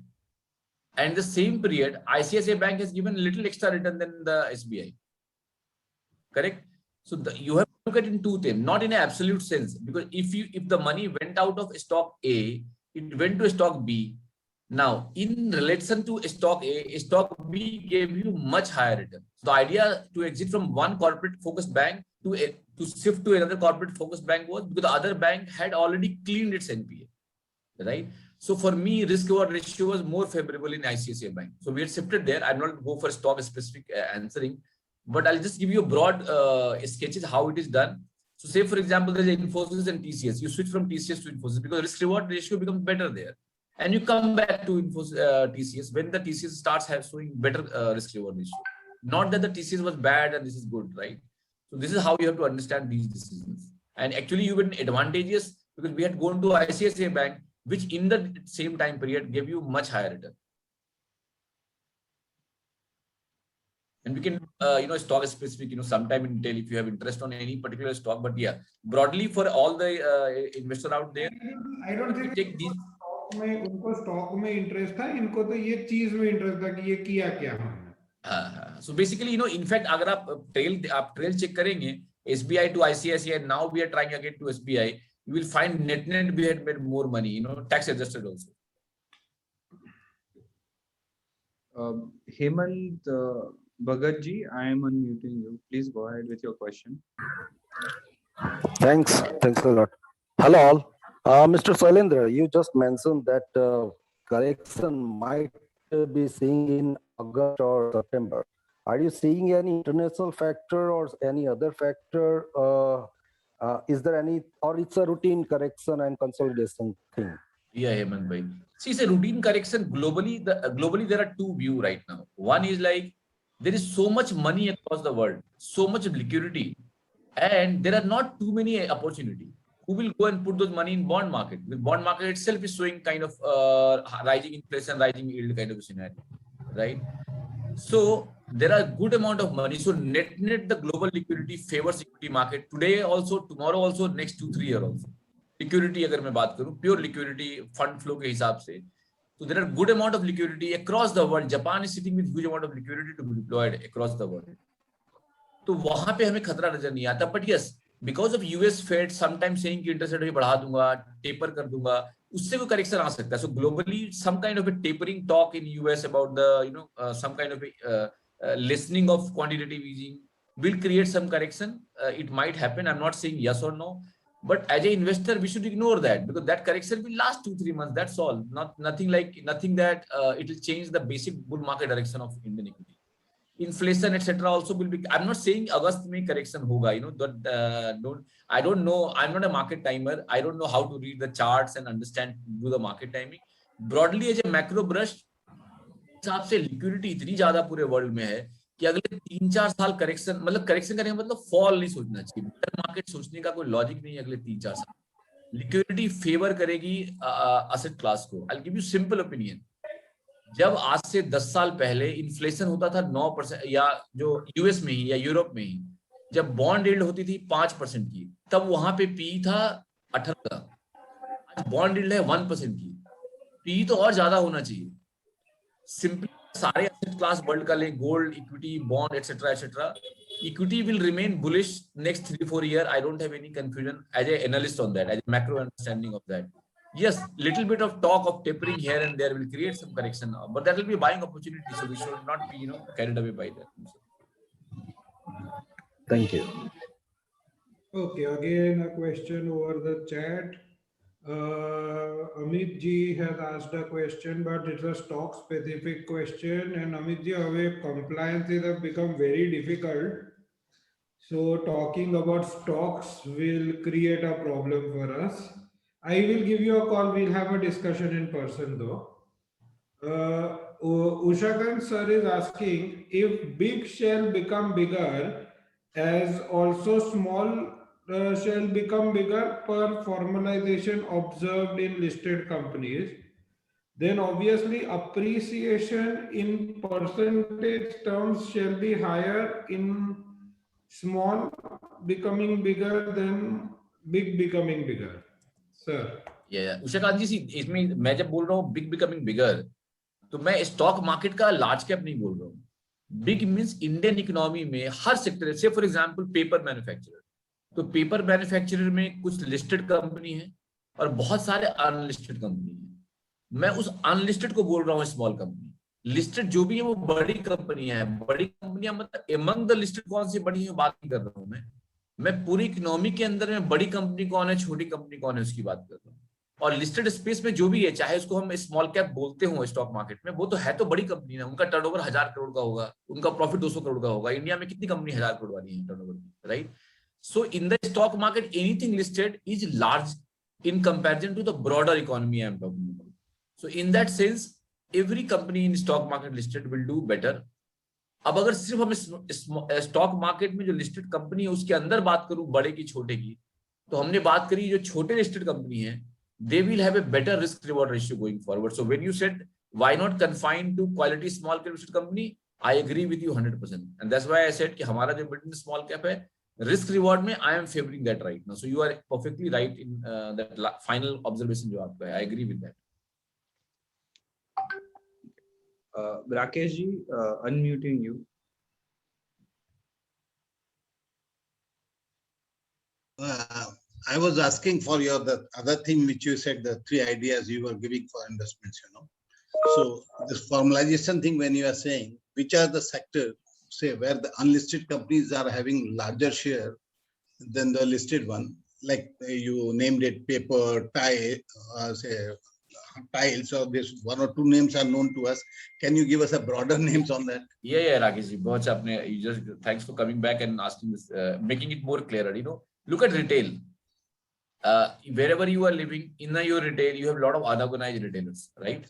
[SPEAKER 2] And the same period, ICICI Bank has given a little extra return than the SBI. Correct? So you have to look at it in two terms, not in an absolute sense, because if the money went out of stock A, it went to stock B. Now, in relation to stock A, stock B gave you much higher return. The idea to exit from one corporate focused bank to shift to another corporate focused bank was because the other bank had already cleaned its NPA, right? So for me, risk reward ratio was more favorable in ICICI Bank. So we had shifted there. I'm not go for stock specific answering, but I'll just give you a broad sketches how it is done. So say, for example, there's Infosys and TCS. You switch from TCS to Infosys because risk reward ratio becomes better there. And you come back to TCS when the TCS starts showing better risk reward ratio. Not that the TCS was bad and this is good, right? So this is how you have to understand these decisions. And actually you were advantageous because we had gone to ICICI Bank, which in the same time period gave you much higher return. And we can, stock specific, sometime in detail if you have interest on any particular stock. But yeah, broadly for all the investor out there,
[SPEAKER 3] I don't think
[SPEAKER 2] take these.
[SPEAKER 3] उनको stock में interest था, इनको तो ये चीज में interest था कि ये किया क्या हमने.
[SPEAKER 2] So basically, in fact, अगर आप trail check करेंगे SBI to ICICI, now we are trying again to SBI, you will find net we had made more money, tax adjusted also.
[SPEAKER 1] Hemant Bhagat ji, I am unmuting you. Please go ahead with your question.
[SPEAKER 6] Thanks a lot. Hello all. Mr. Sailendra, you just mentioned that correction might be seen in August or September. Are you seeing any international factor or any other factor? Is there any, or it's a routine correction and consolidation thing?
[SPEAKER 2] Yeah, Hemant bhai. See, it's a routine correction globally. Globally there are two views right now. One is like there is so much money across the world, so much liquidity, and there are not too many opportunity. Who will go and put those money in bond market? The bond market itself is showing kind of rising inflation, rising yield kind of a scenario, right? So there are good amount of money. So net the global liquidity favors equity market today also, tomorrow also, next 2-3 years also. Liquidity अगर मैं बात करूं, pure liquidity fund flow के हिसाब से, so there are good amount of liquidity across the world. Japan is sitting with huge amount of liquidity to be deployed across the world. तो वहां पे हमें खतरा नजर नहीं आता. But yes, because of US Fed sometimes saying कि interest rate बढ़ा दूंगा, टेपर कर दूंगा, उससे कोई करेक्शन आ सकता है. So globally, some kind of a tapering talk in US about the some kind of a lessening of quantitative easing will create some correction. It might happen. I'm not saying yes or no, but as an investor, we should ignore that because that correction will last 2-3 months. That's all. Nothing that it will change the basic bull market direction of Indian equity. Inflation, etc. also will be. I'm not saying August में correction होगा. I don't know. I'm not a market timer. I don't know how to read the charts and understand do the market timing. Broadly as a macro brush, हिसाब से liquidity इतनी ज़्यादा पूरे world में है कि अगले 3-4 साल correction मतलब correction करने का मतलब fall नहीं सोचना चाहिए. Market सोचने का कोई logic नहीं है अगले 3-4 साल. Liquidity favor करेगी asset class को. I'll give you simple opinion. जब आज से 10 साल पहले इन्फ्लेशन होता था 9% या जो यूएस में ही या यूरोप में ही जब बॉन्ड यील्ड होती थी 5% की तब वहां पे पी था 18 का. आज बॉन्ड यील्ड है 1% की. पी तो और ज्यादा होना चाहिए. सिंपली सारे एसेट क्लास वर्ल्ड का लें, gold, equity, bond etcetera etcetera. Equity will remain bullish next 3-4 years. I don't have any confusion as an analyst on that, as a macro understanding of that. Yes, little bit of talk of tapering here and there will create some correction, but that will be buying opportunity. So we should not be, carried away by that.
[SPEAKER 6] Thank you.
[SPEAKER 3] Okay, again a question over the chat. Amit ji has asked a question, but it's a stock specific question. And Amit ji, our compliances have become very difficult. So talking about stocks will create a problem for us. I will give you a call. We'll have a discussion in person though. Ushakant sir is asking if big shall become bigger as also small shall become bigger per formalization observed in listed companies, then obviously appreciation in percentage terms shall be higher in small becoming bigger than big becoming bigger. Sir.
[SPEAKER 2] उषाकांत जी, इसमें मैं जब बोल रहा हूँ big becoming बिगर तो मैं stock market का large cap नहीं बोल रहा हूँ. बिग मींस इंडियन इकोनॉमी में हर सेक्टर से. फॉर एग्जांपल पेपर मैन्युफैक्चरर, तो पेपर मैन्युफैक्चरर में कुछ लिस्टेड कंपनी है और बहुत सारे अनलिस्टेड कंपनी है. मैं उस अनलिस्टेड को बोल रहा हूँ स्मॉल कंपनी. लिस्टेड जो भी है वो बड़ी कंपनी है. बड़ी कंपनियां मतलब एमंग द लिस्टेड कौन सी बड़ी है बात नहीं कर रहा हूँ मैं पूरी इकोनॉमी के अंदर में बड़ी कंपनी कौन है, छोटी कंपनी कौन है उसकी बात कर रहा हूँ. और लिस्टेड स्पेस में जो भी है, चाहे उसको हम स्मॉल कैप बोलते हो स्टॉक मार्केट में, वो तो है तो बड़ी कंपनी है. उनका टर्नओवर 1000 करोड़ का होगा, उनका प्रॉफिट 200 करोड़ का होगा. इंडिया में कितनी कंपनी 1000 करोड़ वाली है टर्नओवर की, right? So in the stock market anything listed is large in comparison to the broader economy I am talking about. So in that sense, every company in stock market listed will do better. अब अगर सिर्फ हम stock market में जो listed company है उसके अंदर बात करूं बड़े की छोटे की, तो हमने बात करी जो छोटे लिस्टेड कंपनी है, they will have a better risk reward ratio going forward. So when you said why not confine to quality small cap listed company, I agree with you 100%. And that's why I said कि हमारा जो mid small cap है, risk reward में I am favoring that right now. So you are perfectly right in that final observation जो आपका है. I agree with that.
[SPEAKER 1] Rakesh ji, unmuting you.
[SPEAKER 4] I was asking for the other thing which you said, the 3 ideas you were giving for investments, So this formalization thing, when you are saying, which are the sectors, say, where the unlisted companies are having larger share than the listed one, like you named it, paper, say, tiles, or this one or two names are known to us. Can you give us a broader names on that?
[SPEAKER 2] Yeah, Rakesh ji, बहुत अच्छा आपने, you just thanks for coming back and asking this, making it more clearer. Look at retail. Wherever you are living in your retail, you have a lot of unorganized retailers, right?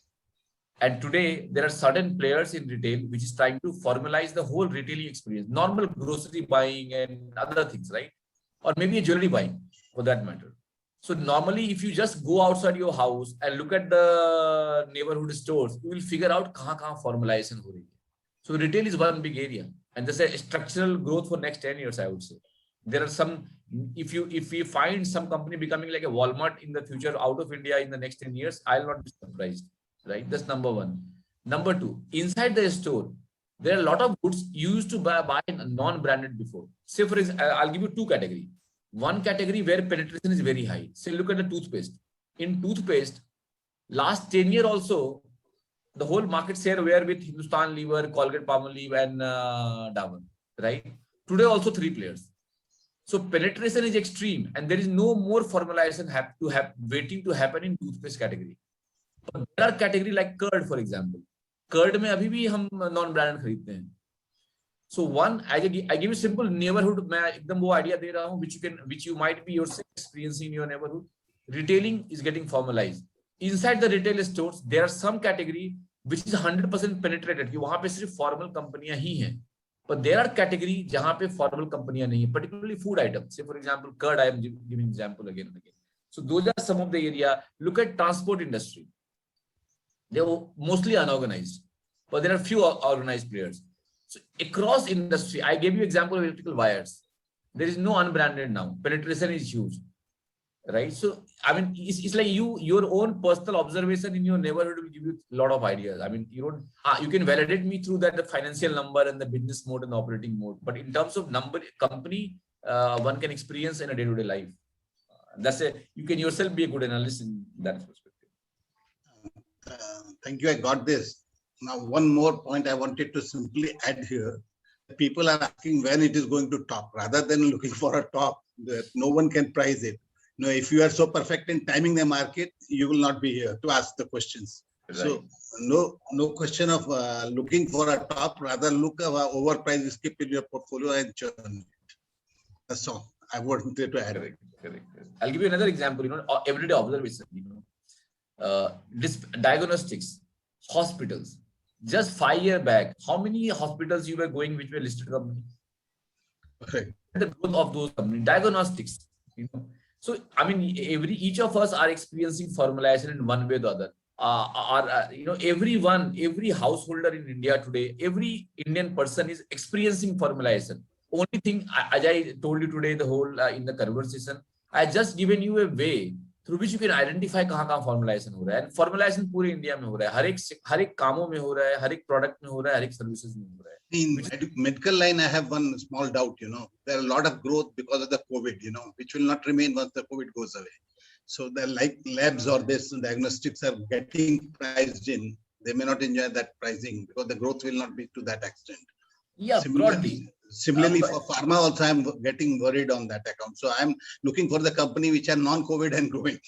[SPEAKER 2] And today there are certain players in retail which is trying to formalize the whole retailing experience, normal grocery buying and other things, right? Or maybe a jewelry buying for that matter. So normally, if you just go outside your house and look at the neighborhood stores, you will figure out kahan formalization ho rahi hai. So retail is one big area, and there's a structural growth for next 10 years, I would say. There are some, if we find some company becoming like a Walmart in the future out of India in the next 10 years, I'll not be surprised, right? That's number one. Number two, inside the store, there are a lot of goods you used to buy non-branded before. Say for example, I'll give you two categories. One category where penetration is very high. Say look at the toothpaste. In toothpaste, last 10 years also, the whole market share were with Hindustan Lever, Colgate Palmolive, and Dabur, right? Today also three players. So penetration is extreme, and there is no more formalization waiting to happen in toothpaste category. But there are category like curd, for example. Curd में अभी भी हम non-branded खरीदते हैं. So one, I give you simple neighborhood. मैं एकदम वो idea दे रहा हूँ, which you might be yourself experiencing in your neighborhood. Retailing is getting formalized. Inside the retail stores, there are some category which is 100% penetrated. कि वहाँ पे सिर्फ formal कंपनियां ही हैं. But there are category जहाँ पे formal कंपनियां नहीं हैं, particularly food items. Say for example, curd. I am giving example again and again. So those are some of the area. Look at transport industry. They were mostly unorganized, but there are few organized players. So across industry, I gave you example of electrical wires. There is no unbranded now. Penetration is huge, right? So I mean, it's like your own personal observation in your neighborhood will give you a lot of ideas. I mean, you can validate me through that the financial number and the business mode and the operating mode. But in terms of number, company, one can experience in a day-to-day life. You can yourself be a good analyst in that perspective.
[SPEAKER 4] Thank you. I got this. Now, one more point I wanted to simply add here. People are asking when it is going to top, rather than looking for a top that no one can price it. If you are so perfect in timing the market, you will not be here to ask the questions. Right. So no question of looking for a top, rather look at overpriced, skip in your portfolio and churn it. That's all I wanted to add.
[SPEAKER 2] Correct. I'll give you another example, everyday observation, this diagnostics, hospitals. Just 5 years back, how many hospitals you were going which were listed company?
[SPEAKER 4] Okay.
[SPEAKER 2] The growth of those companies, diagnostics, So I mean, each of us are experiencing formalization in one way or the other. Every householder in India today, every Indian person is experiencing formalization. Only thing, as I told you today, the whole in the conversation, I just given you a way through which you can identify कहाँ formalization हो रहा है. And formalization पूरे India में हो रहा है. हर एक कामों में हो रहा है, हर एक product में हो रहा है, हर एक services में हो रहा है.
[SPEAKER 4] In medical line, I have one small doubt. There are a lot of growth because of the COVID. Which will not remain once the COVID goes away. So the like labs or this diagnostics are getting priced in. They may not enjoy that pricing because the growth will not be to that extent.
[SPEAKER 2] Yeah, broadly.
[SPEAKER 4] Similarly, for pharma also, I'm getting worried on that account. So I'm looking for the company which are non-COVID and growing.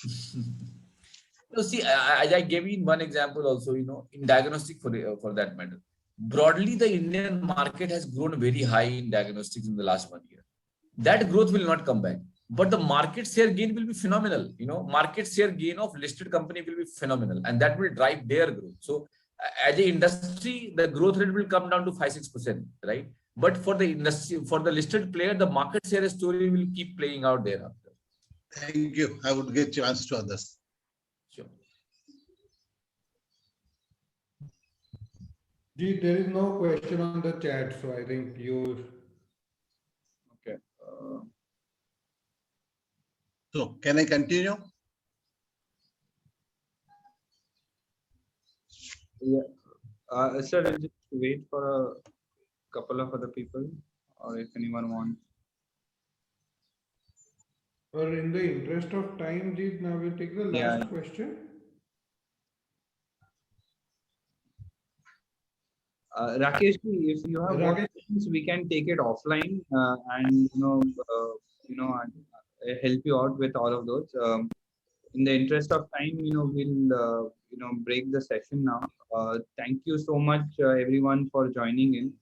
[SPEAKER 2] See, I gave you one example also, in diagnostic for that matter. Broadly, the Indian market has grown very high in diagnostics in the last 1 year. That growth will not come back. But the market share gain will be phenomenal. Market share gain of listed company will be phenomenal. And that will drive their growth. So as an industry, the growth rate will come down to 5-6%, right? But for the industry, for the listed player, the market share story will keep playing out thereafter.
[SPEAKER 4] Thank you. I would give chance to others.
[SPEAKER 2] Sure.
[SPEAKER 3] There is no question on the chat, so I think you.
[SPEAKER 1] Okay.
[SPEAKER 4] So can I continue?
[SPEAKER 1] Yeah. Sir, I'll just wait for a couple of other people, or if anyone wants.
[SPEAKER 3] Or in the interest of time, Jeet, now we'll take the last question.
[SPEAKER 1] Rakesh, if you have more
[SPEAKER 3] Rakesh.
[SPEAKER 1] questions, we can take it offline and help you out with all of those. In the interest of time, we'll break the session now. Thank you so much, everyone, for joining in.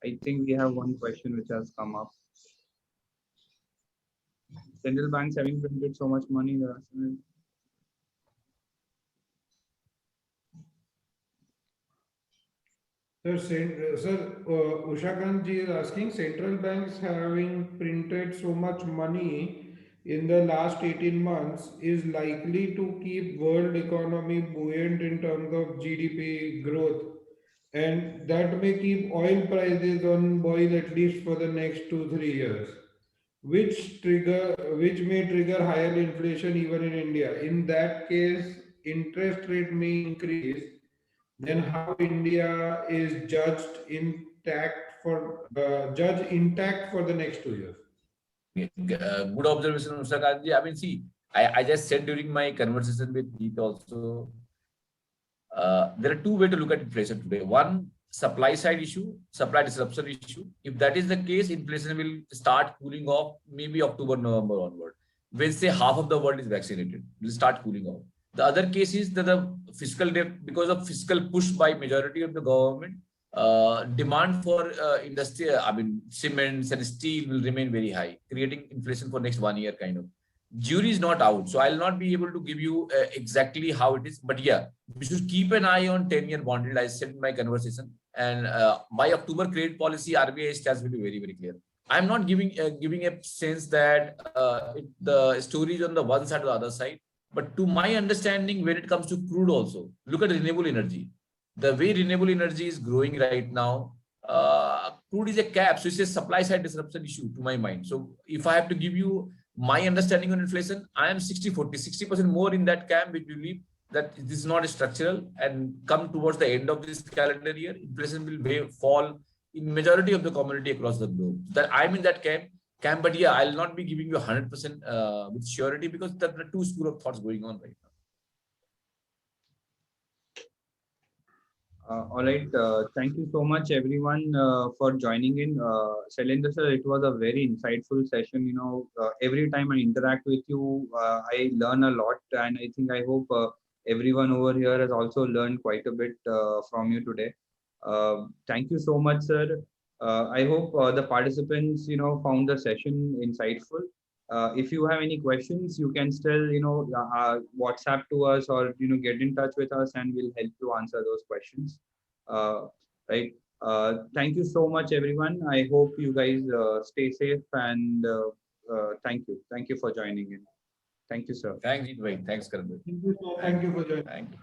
[SPEAKER 1] I think we have one question which has come up. Central banks having printed so much money.
[SPEAKER 3] Ushakant ji is asking, central banks having printed so much money in the last 18 months is likely to keep world economy buoyant in terms of GDP growth, and that may keep oil prices on boil at least for the next 2-3 years, which may trigger higher inflation even in India. In that case, interest rate may increase. Then how India is judged intact for the next 2 years?
[SPEAKER 2] Good observation, Ushakant ji. I mean, see, I just said during my conversation with Heath also, there are two ways to look at inflation today. One, supply side issue, supply disruption issue. If that is the case, inflation will start cooling off maybe October, November onward. When say half of the world is vaccinated, it will start cooling off. The other case is that the fiscal debt, because of fiscal push by majority of the government, demand for industry, I mean, cements and steel will remain very high, creating inflation for next 1 year kind of. Jury is not out, so I'll not be able to give you exactly how it is. But yeah, we should keep an eye on 10-year bond yield. I said in my conversation, and by October, credit policy RBI stance will be very, very clear. I'm not giving a sense that the story is on the one side or the other side. But to my understanding, when it comes to crude also, look at renewable energy. The way renewable energy is growing right now, crude is a cap. So it's a supply side disruption issue to my mind. So if I have to give you my understanding on inflation, I am 60-40, 60% more in that camp, which believe that this is not structural, and come towards the end of this calendar year, inflation will fall in majority of the community across the globe. That I'm in that camp, but yeah, I'll not be giving you 100% with surety, because there are two schools of thoughts going on right now.
[SPEAKER 1] All right. Thank you so much, everyone, for joining in. Shailendra sir, it was a very insightful session. Every time I interact with you, I learn a lot, and I hope everyone over here has also learned quite a bit from you today. Thank you so much, sir. I hope the participants, found the session insightful. If you have any questions, you can still, WhatsApp to us, or, get in touch with us, and we'll help you answer those questions. Right. Thank you so much, everyone. I hope you guys stay safe, and thank you. Thank you for joining in. Thank you, sir.
[SPEAKER 2] Thanks, Karan.
[SPEAKER 3] Thank you for joining.
[SPEAKER 2] Thank you.